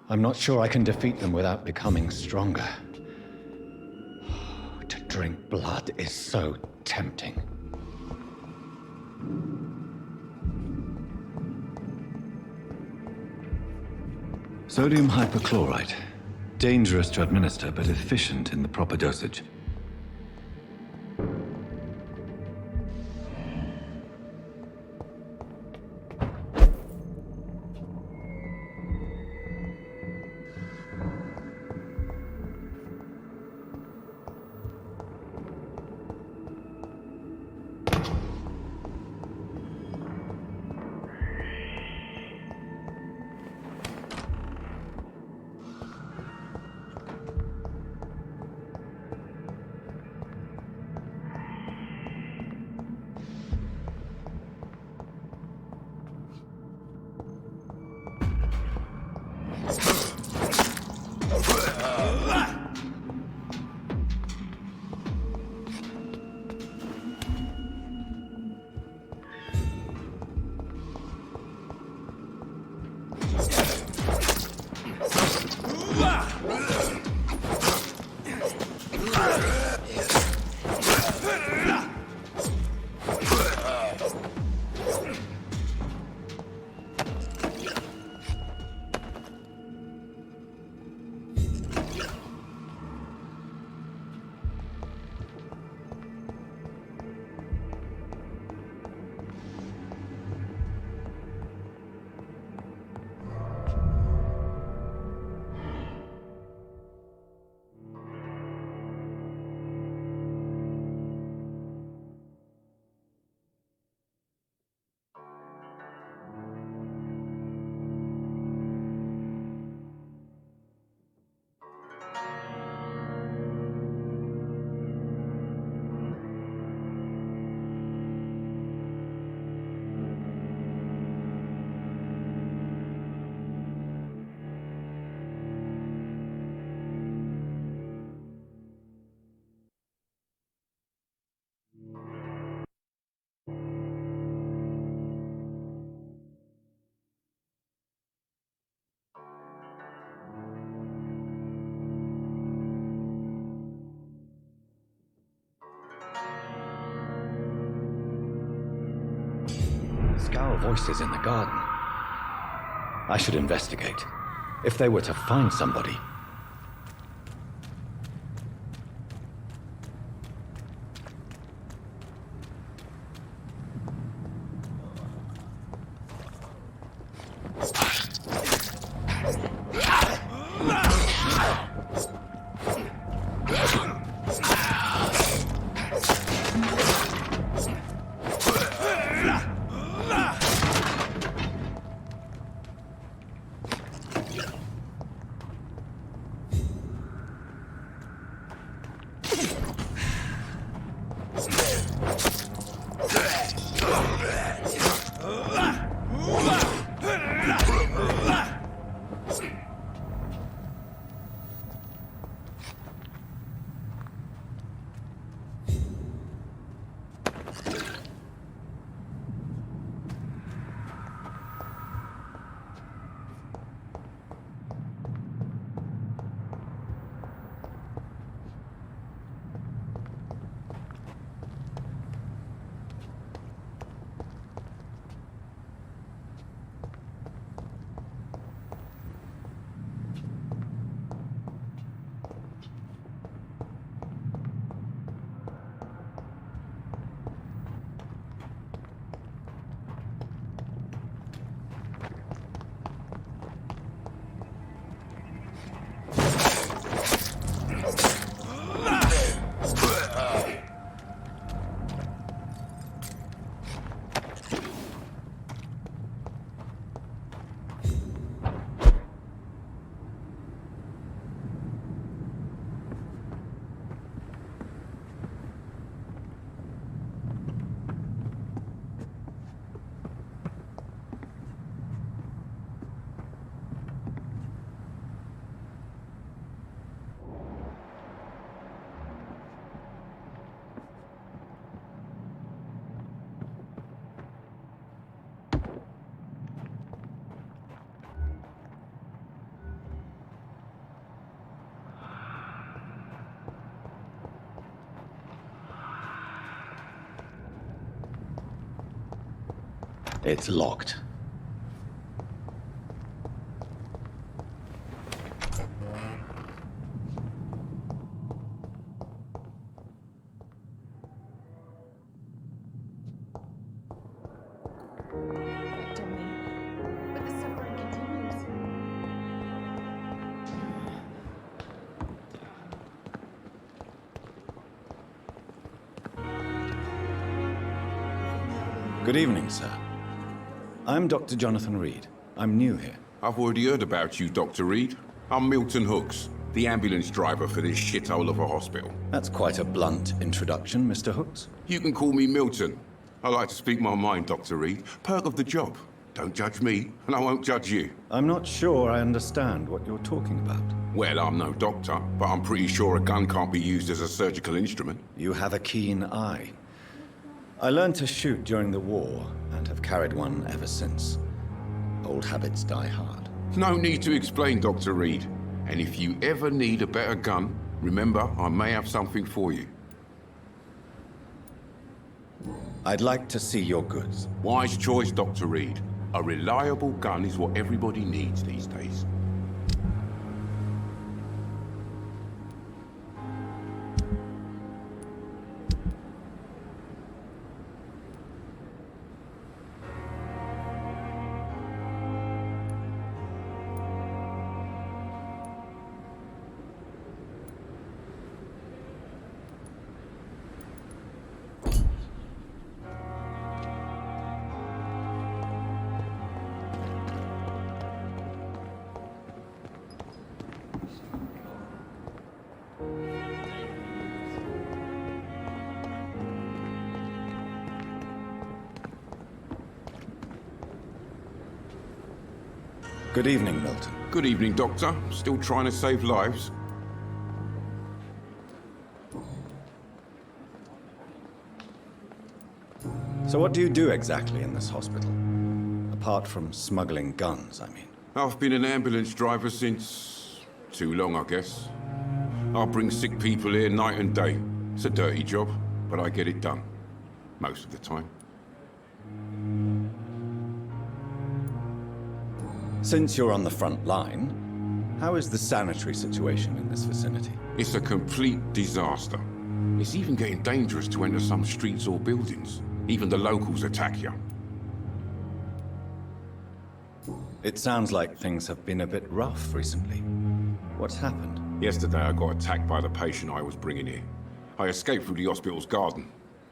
I'm not sure I can defeat them without becoming stronger. To drink blood is so tempting. Sodium hypochlorite. Dangerous to administer, but efficient in the proper dosage. binaural voices in the garden. I should investigate. If they were to find somebody. It's locked. But the suffering continues. Good evening, sir. I'm Dr. Jonathan Reed. I'm new here. I've already heard about you, Dr. Reed. I'm Milton Hooks, the ambulance driver for this shithole of a hospital. That's quite a blunt introduction, Mr. Hooks. You can call me Milton. I like to speak my mind, Dr. Reed. Perk of the job. Don't judge me, and I won't judge you. I'm not sure I understand what you're talking about. Well, I'm no doctor, but I'm pretty sure a gun can't be used as a surgical instrument. You have a keen eye. I learned to shoot during the war, and have carried one ever since. Old habits die hard. No need to explain, Dr. Reed. And if you ever need a better gun, remember, I may have something for you. I'd like to see your goods. Wise choice, Dr. Reed. A reliable gun is what everybody needs these days. Good evening, Milton. Good evening, Doctor. Still trying to save lives? So what do you do exactly in this hospital? Apart from smuggling guns, I mean. I've been an ambulance driver since... too long, I guess. I bring sick people here night and day. It's a dirty job, but I get it done. Most of the time. Since you're on the front line, how is the sanitary situation in this vicinity? It's a complete disaster. It's even getting dangerous to enter some streets or buildings. Even the locals attack you. It sounds like things have been a bit rough recently. What's happened? Yesterday I got attacked by the patient I was bringing here. I escaped through the hospital's garden,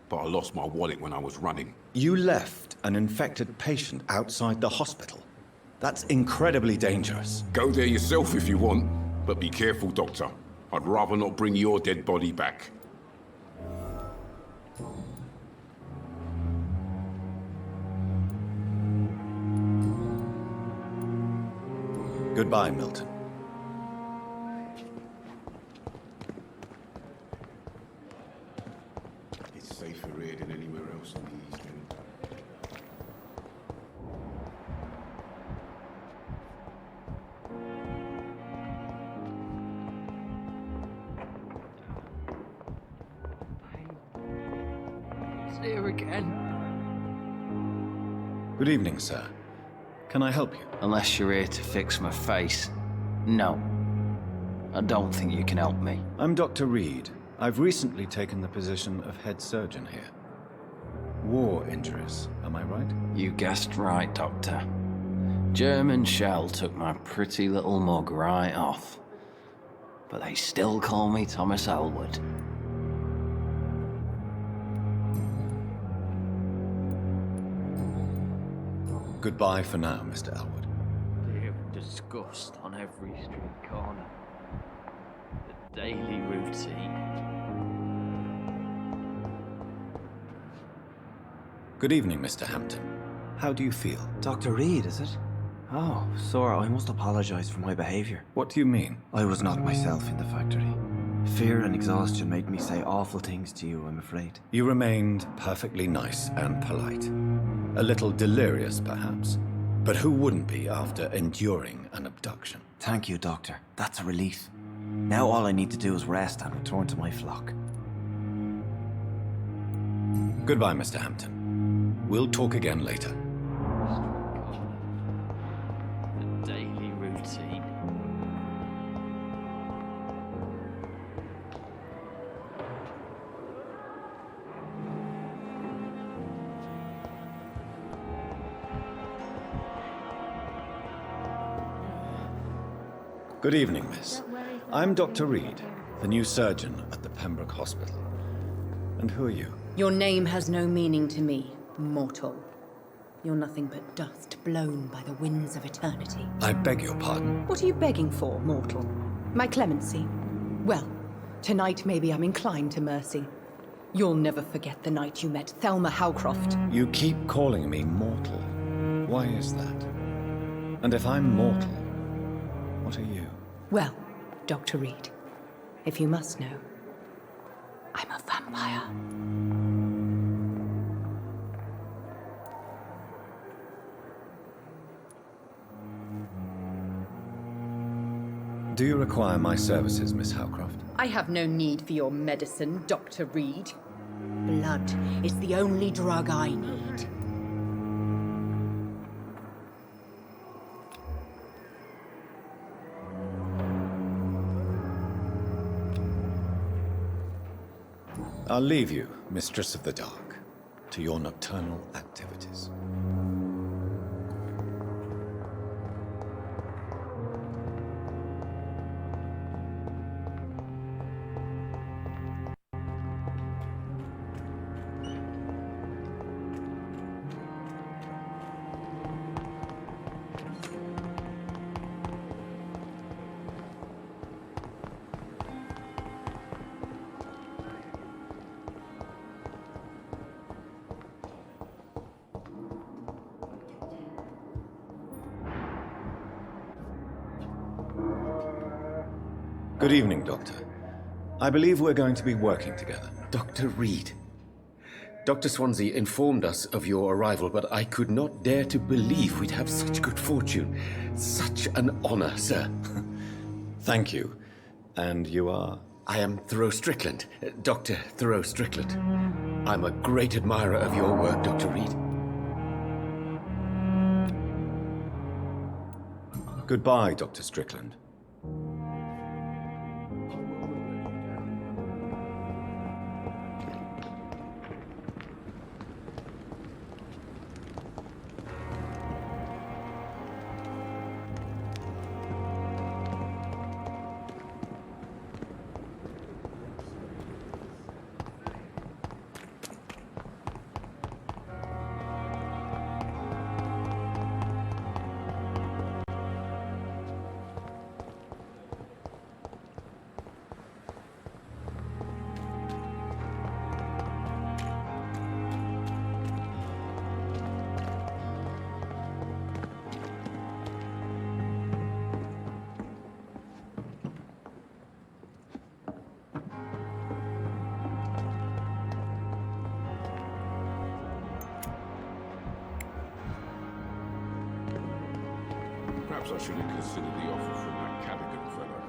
but I lost my wallet when I was running. You left an infected patient outside the hospital? That's incredibly dangerous. Go there yourself if you want, but be careful, Doctor. I'd rather not bring your dead body back. Goodbye, Milton. It's safer here than anywhere else in the East End. It's here again. Good evening, sir. Can I help you? Unless you're here to fix my face. No. I don't think you can help me. I'm Dr. Reed. I've recently taken the position of head surgeon here. War injuries, am I right? You guessed right, Doctor. German shell took my pretty little mug right off. But they still call me Thomas Elwood. Goodbye for now, Mr. Elwood. Fear and disgust on every street corner. The daily routine. Good evening, Mr. Hampton. How do you feel? Dr. Reed, is it? Oh, sir, I must apologize for my behavior. What do you mean? I was not myself in the factory. Fear and exhaustion made me say awful things to you, I'm afraid. You remained perfectly nice and polite. A little delirious, perhaps. But who wouldn't be after enduring an abduction? Thank you, Doctor. That's a relief. Now all I need to do is rest and return to my flock. Goodbye, Mr. Hampton. We'll talk again later. The daily routine. Good evening, miss. I'm Dr. Reed, the new surgeon at the Pembroke Hospital. And who are you? Your name has no meaning to me, mortal. You're nothing but dust blown by the winds of eternity. I beg your pardon. What are you begging for, mortal? My clemency? Well, tonight maybe I'm inclined to mercy. You'll never forget the night you met Thelma Howcroft. You keep calling me mortal. Why is that? And if I'm mortal, what are you? Well, Dr. Reed, if you must know, I'm a vampire. Do you require my services, Miss Howcroft? I have no need for your medicine, Dr. Reed. Blood is the only drug I need. I'll leave you, Mistress of the Dark, to your nocturnal activities. Good evening, Doctor. I believe we're going to be working together. Dr. Reed. Dr. Swansea informed us of your arrival, but I could not dare to believe we'd have such good fortune. Such an honor, sir. Thank you. And you are? I am Thoreau Strickland, Dr. Thoreau Strickland. I'm a great admirer of your work, Dr. Reed. Goodbye, Dr. Strickland. Perhaps I should have considered the offer from that Cadigan fellow.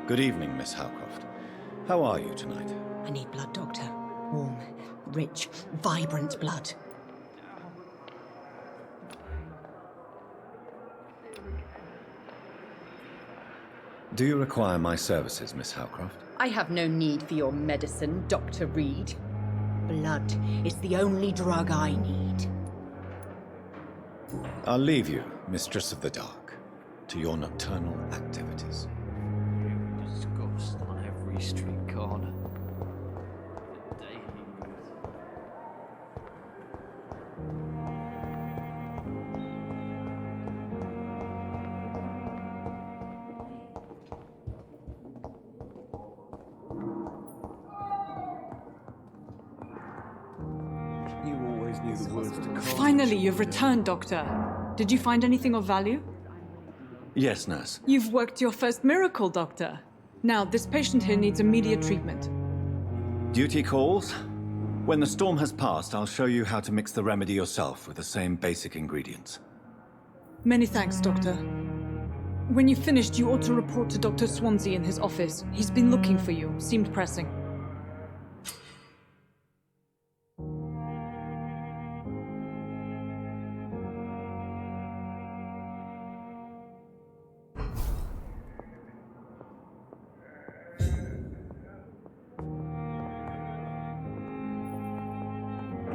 Good evening, Miss Howcroft. How are you tonight? I need blood, Doctor. Warm, rich, vibrant blood. Do you require my services, Miss Howcroft? I have no need for your medicine, Dr. Reed. Blood is the only drug I need. I'll leave you, Mistress of the Dark, to your nocturnal activities. Disgust on every street corner. You always knew the words to call. Finally, you've returned, Doctor. Did you find anything of value? Yes, nurse. You've worked your first miracle, Doctor. Now, this patient here needs immediate treatment. Duty calls. When the storm has passed, I'll show you how to mix the remedy yourself with the same basic ingredients. Many thanks, Doctor. When you've finished, you ought to report to Dr. Swansea in his office. He's been looking for you. Seemed pressing.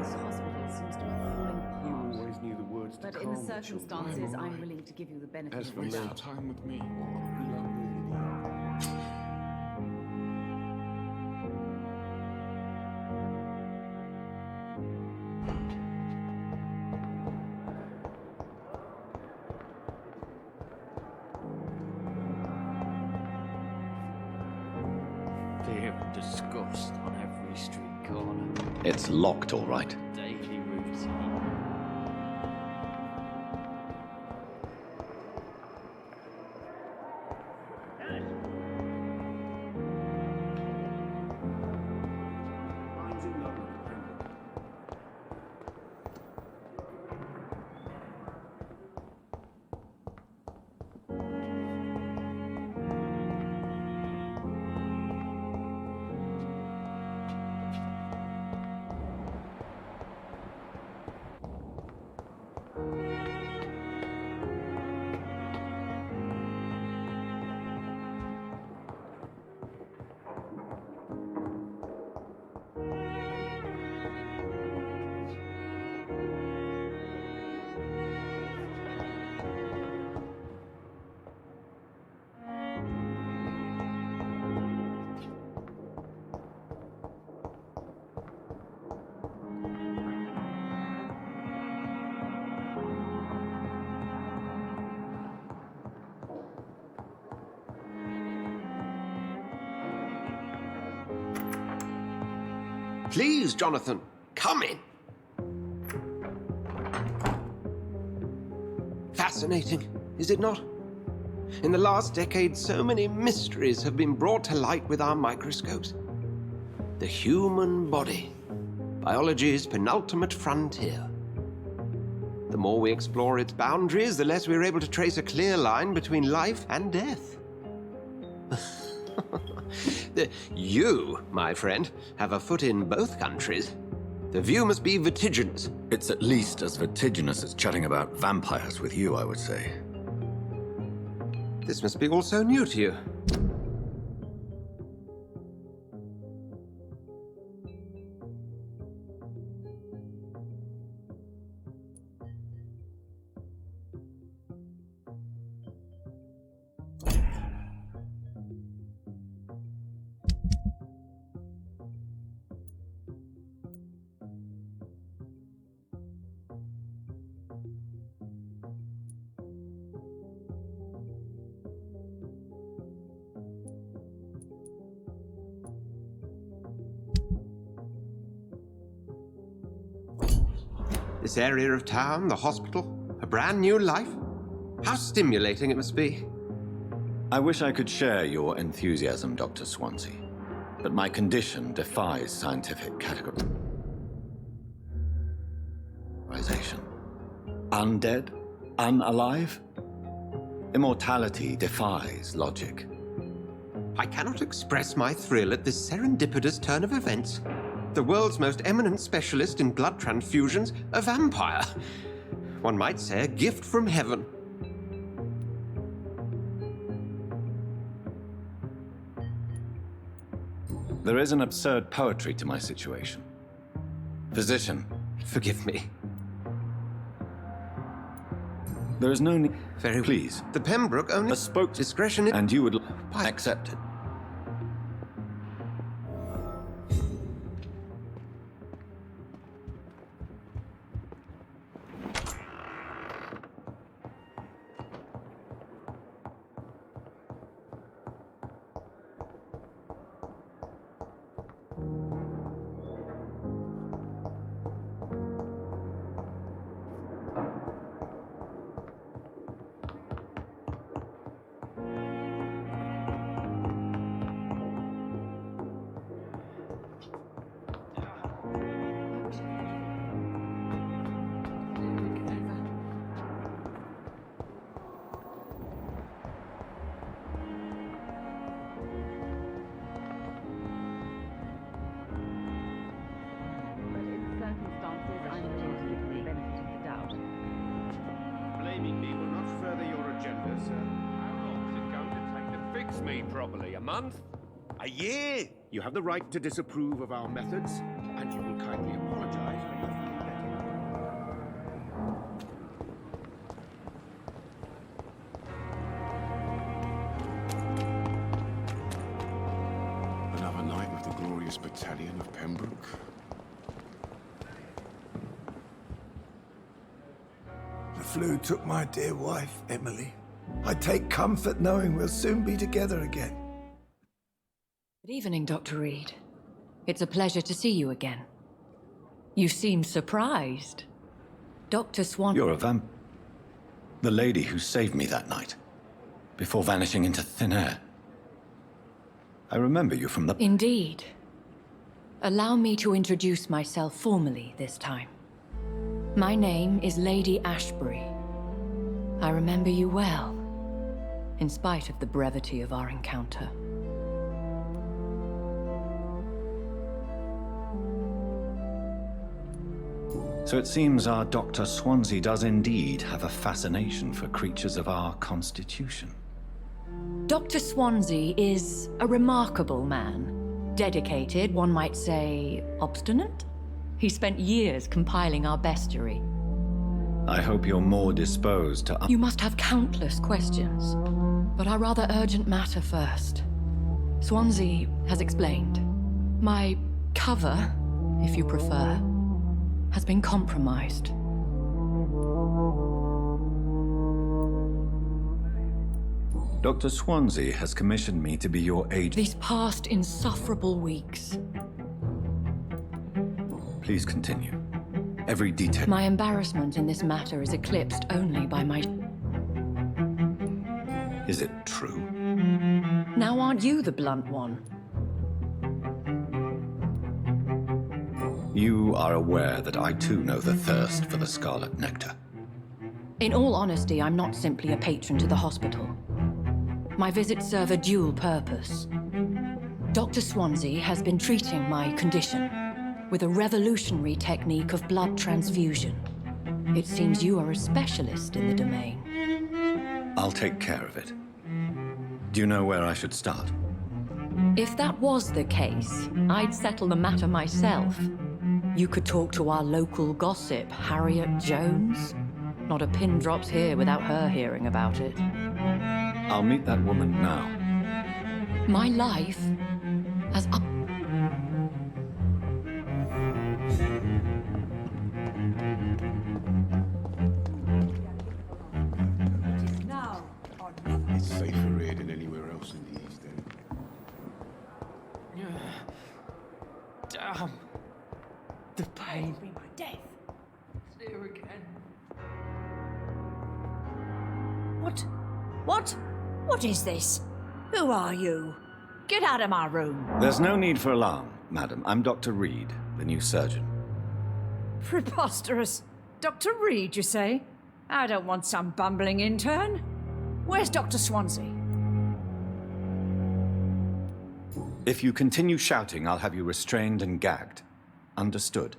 This hospital seems to be falling apart. You always knew the words to But in calm the the children. circumstances, I'm willing to give you the benefit As of for the me, doubt. time with me. Fear and disgust on every street corner. It's locked, all right. Daily routine. Please, Jonathan, come in. Fascinating, is it not? In the last decade, so many mysteries have been brought to light with our microscopes. The human body, biology's penultimate frontier. The more we explore its boundaries, the less we're able to trace a clear line between life and death. You, my friend, have a foot in both countries. The view must be vertiginous. It's at least as vertiginous as chatting about vampires with you, I would say. This must be all so new to you. This area of town, the hospital, a brand new life. How stimulating it must be. I wish I could share your enthusiasm, Dr. Swansea, but my condition defies scientific categorization. Undead? Unalive? Immortality defies logic. I cannot express my thrill at this serendipitous turn of events. The world's most eminent specialist in blood transfusions, a vampire. One might say a gift from heaven. There is an absurd poetry to my situation. Physician. Forgive me. There is no need. Very Please. The Pembroke only spoke discretion. And you would accept it. Blaming me will not further your agenda, sir. How long is it going to take to fix me properly? A month? A year? You have the right to disapprove of our methods, and you will kindly apologize when you First Battalion of Pembroke. The flu took my dear wife, Emily. I take comfort knowing we'll soon be together again. Good evening, Dr. Reed. It's a pleasure to see you again. You seem surprised. Dr. Swan... You're a the lady who saved me that night, before vanishing into thin air. I remember you from the... Indeed. Allow me to introduce myself formally this time. My name is Lady Ashbury. I remember you well, in spite of the brevity of our encounter. So it seems our Dr. Swansea does indeed have a fascination for creatures of our constitution. Dr. Swansea is a remarkable man. Dedicated, one might say, obstinate? He spent years compiling our bestiary. I hope you're more disposed to... You must have countless questions, but our rather urgent matter first. Swansea has explained. My cover, if you prefer, has been compromised. Dr. Swansea has commissioned me to be your agent. These past insufferable weeks. Please continue. Every detail. My embarrassment in this matter is eclipsed only by my... Is it true? Now aren't you the blunt one? You are aware that I too know the thirst for the scarlet nectar. In all honesty, I'm not simply a patron to the hospital. My visits serve a dual purpose. Dr. Swansea has been treating my condition with a revolutionary technique of blood transfusion. It seems you are a specialist in the domain. I'll take care of it. Do you know where I should start? If that was the case, I'd settle the matter myself. You could talk to our local gossip, Harriet Jones. Not a pin drops here without her hearing about it. I'll meet that woman now. My life has up... It's safer here than anywhere else in the East End. Damn. The pain. Be my death. It's here again. What is this? Who are you? Get out of my room. There's no need for alarm, madam. I'm Dr. Reed, the new surgeon. Preposterous. Dr. Reed, you say? I don't want some bumbling intern. Where's Dr. Swansea? If you continue shouting, I'll have you restrained and gagged. Understood?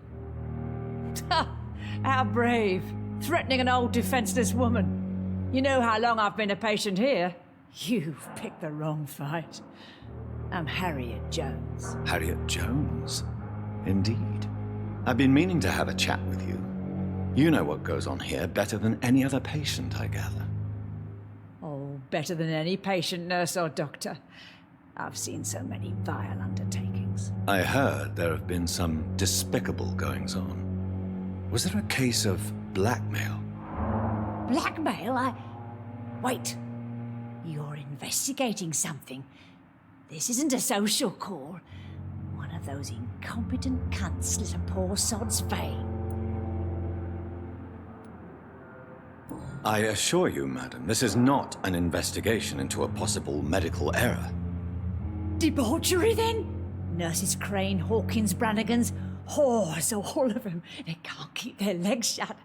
How brave. Threatening an old defenseless woman. You know how long I've been a patient here? You've picked the wrong fight. I'm Harriet Jones. Harriet Jones? Indeed. I've been meaning to have a chat with you. You know what goes on here better than any other patient, I gather. Oh, better than any patient, nurse or doctor. I've seen so many vile undertakings. I heard there have been some despicable goings-on. Was there a case of blackmail? Blackmail? Wait. You're investigating something. This isn't a social call. One of those incompetent cunts slit a poor sod's vein. I assure you, madam, this is not an investigation into a possible medical error. Debauchery, then? Nurses Crane, Hawkins, Brannigans, whores, all of them. They can't keep their legs shut.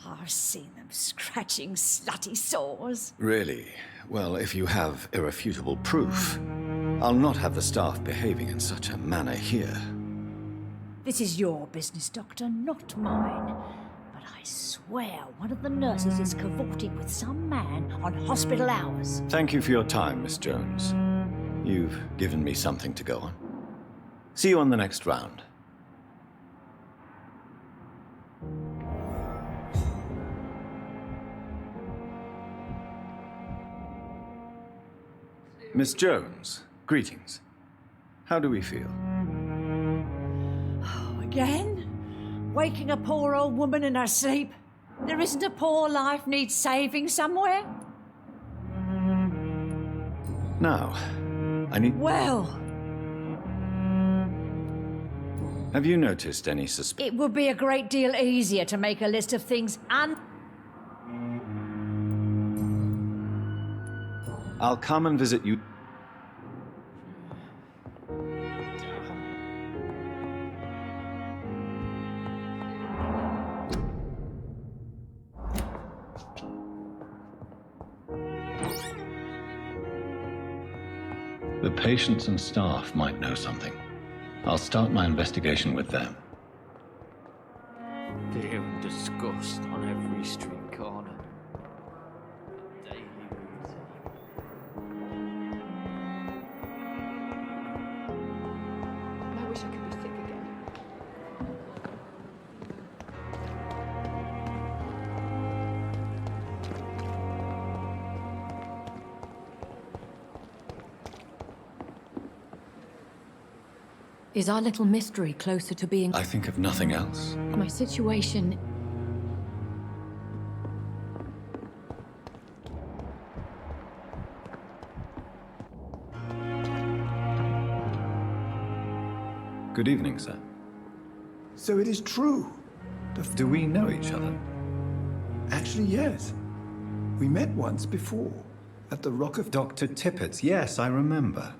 I've seen them scratching slutty sores. Really? Well, if you have irrefutable proof, I'll not have the staff behaving in such a manner here. This is your business, Doctor, not mine. But I swear one of the nurses is cavorting with some man on hospital hours. Thank you for your time, Miss Jones. You've given me something to go on. See you on the next round. Miss Jones, greetings. How do we feel? again? Waking a poor old woman in her sleep? There isn't a poor life needs saving somewhere? Now, I need... Well, Have you noticed any it would be a great deal easier to make a list of things and... I'll come and visit you. The patients and staff might know something. I'll start my investigation with them. Fear and disgust on every street corner. Daily I wish I could be sick again. Is our little mystery closer to being... I think of nothing else. My situation... Good evening, sir. So it is true. Do we know each other? Actually, yes. We met once before, at the Rock of... Dr. Tippett's, yes, I remember.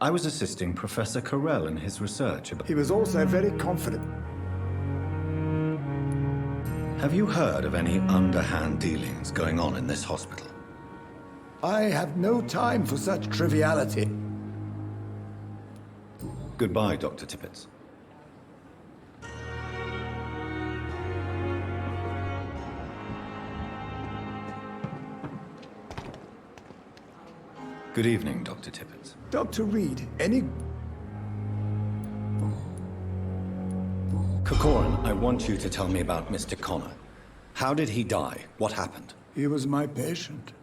I was assisting Professor Carell in his research about... He was also very confident. Have you heard of any underhand dealings going on in this hospital? I have no time for such triviality. Goodbye, Dr. Tippett. Good evening, Dr. Tippett. Dr. Reed, any... Corcoran, I want you to tell me about Mr. Connor. How did he die? What happened? He was my patient.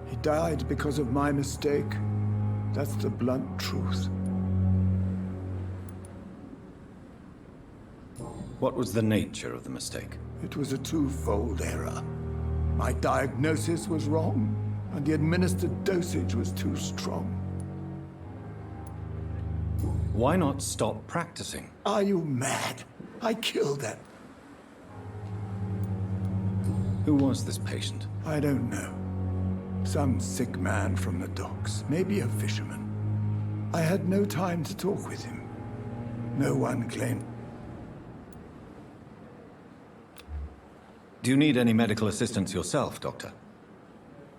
He died because of my mistake. That's the blunt truth. What was the nature of the mistake? It was a twofold error. My diagnosis was wrong, and the administered dosage was too strong. Why not stop practicing? Are you mad? I killed that. Who was this patient? I don't know. Some sick man from the docks, maybe a fisherman. I had no time to talk with him. No one claimed. Do you need any medical assistance yourself, Doctor?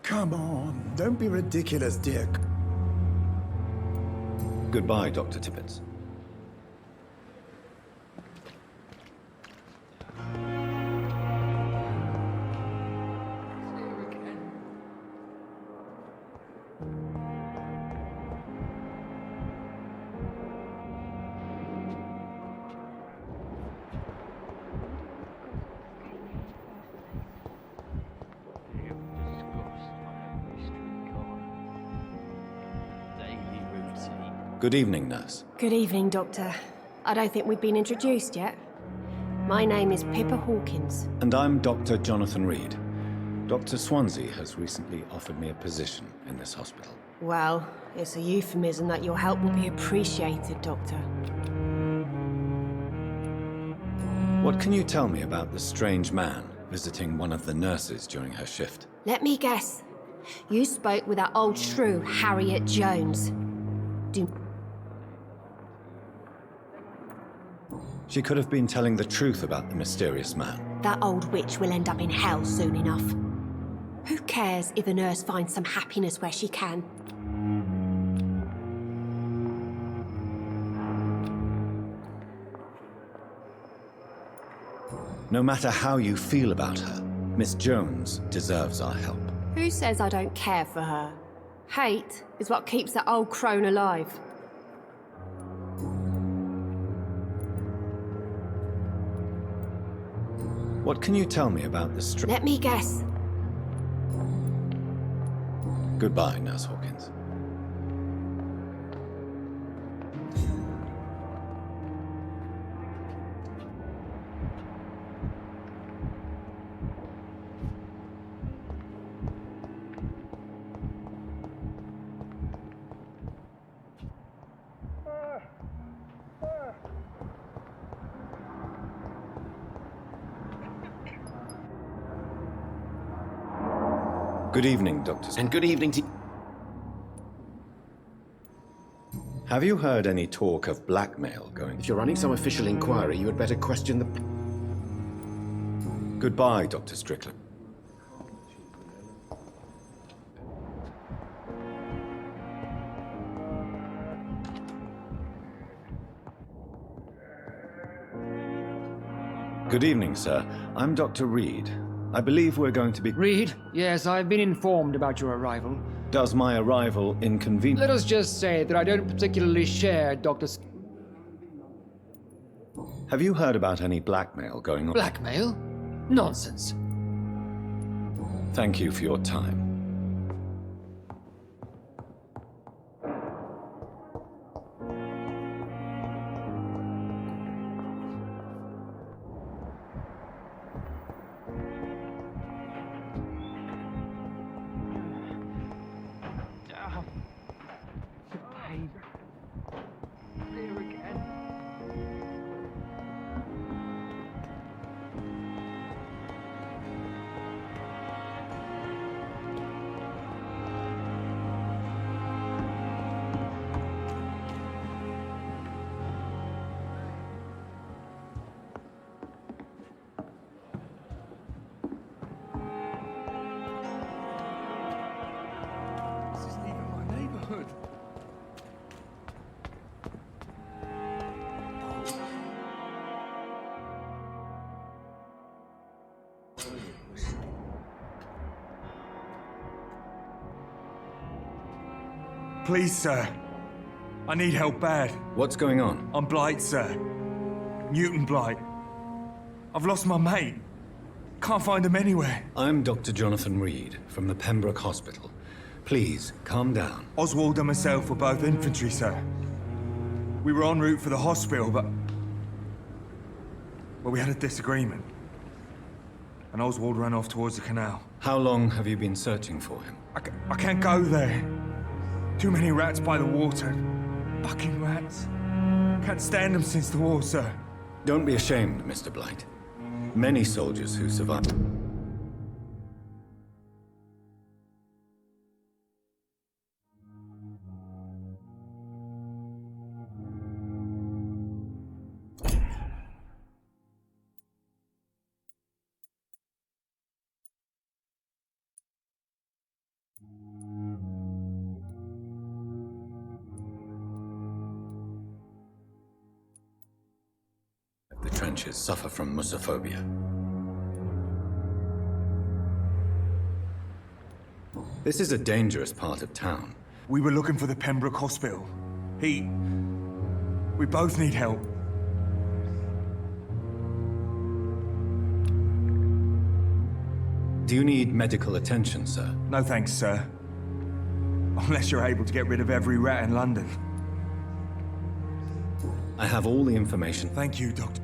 Come on, don't be ridiculous, dear. Goodbye, Dr. Tippett. Good evening, nurse. Good evening, Doctor. I don't think we've been introduced yet. My name is Pippa Hawkins. And I'm Dr. Jonathan Reed. Dr. Swansea has recently offered me a position in this hospital. Well, it's a euphemism that your help will be appreciated, Doctor. What can you tell me about the strange man visiting one of the nurses during her shift? Let me guess. You spoke with that old shrew, Harriet Jones. She could have been telling the truth about the mysterious man. That old witch will end up in hell soon enough. Who cares if the nurse finds some happiness where she can? No matter how you feel about her, Miss Jones deserves our help. Who says I don't care for her? Hate is what keeps that old crone alive. What can you tell me about the Let me guess. Goodbye, Nurse Hawkins. Good evening, Dr. And good evening to... Have you heard any talk of blackmail going? If you're running some official inquiry, you had better question the... Goodbye, Dr. Strickland. Good evening, sir. I'm Dr. Reed. I believe we're going to be... Reed? Yes, I've been informed about your arrival. Does my arrival inconvenience... Let us just say that I don't particularly share Dr. Have you heard about any blackmail going on? Blackmail? Nonsense. Thank you for your time. Please, sir. I need help bad. What's going on? I'm Blight, sir. Newton Blight. I've lost my mate. Can't find him anywhere. I'm Dr. Jonathan Reed from the Pembroke Hospital. Please, calm down. Oswald and myself were both infantry, sir. We were en route for the hospital, but... well, we had a disagreement. And Oswald ran off towards the canal. How long have you been searching for him? I can't go there. Too many rats by the water. Fucking rats. Can't stand them since the war, sir. Don't be ashamed, Mr. Blight. Many soldiers who survived... The trenches suffer from musophobia. This is a dangerous part of town. We were looking for the Pembroke Hospital. We both need help. Do you need medical attention, sir? No thanks, sir. Unless you're able to get rid of every rat in London. I have all the information. Thank you, Doctor.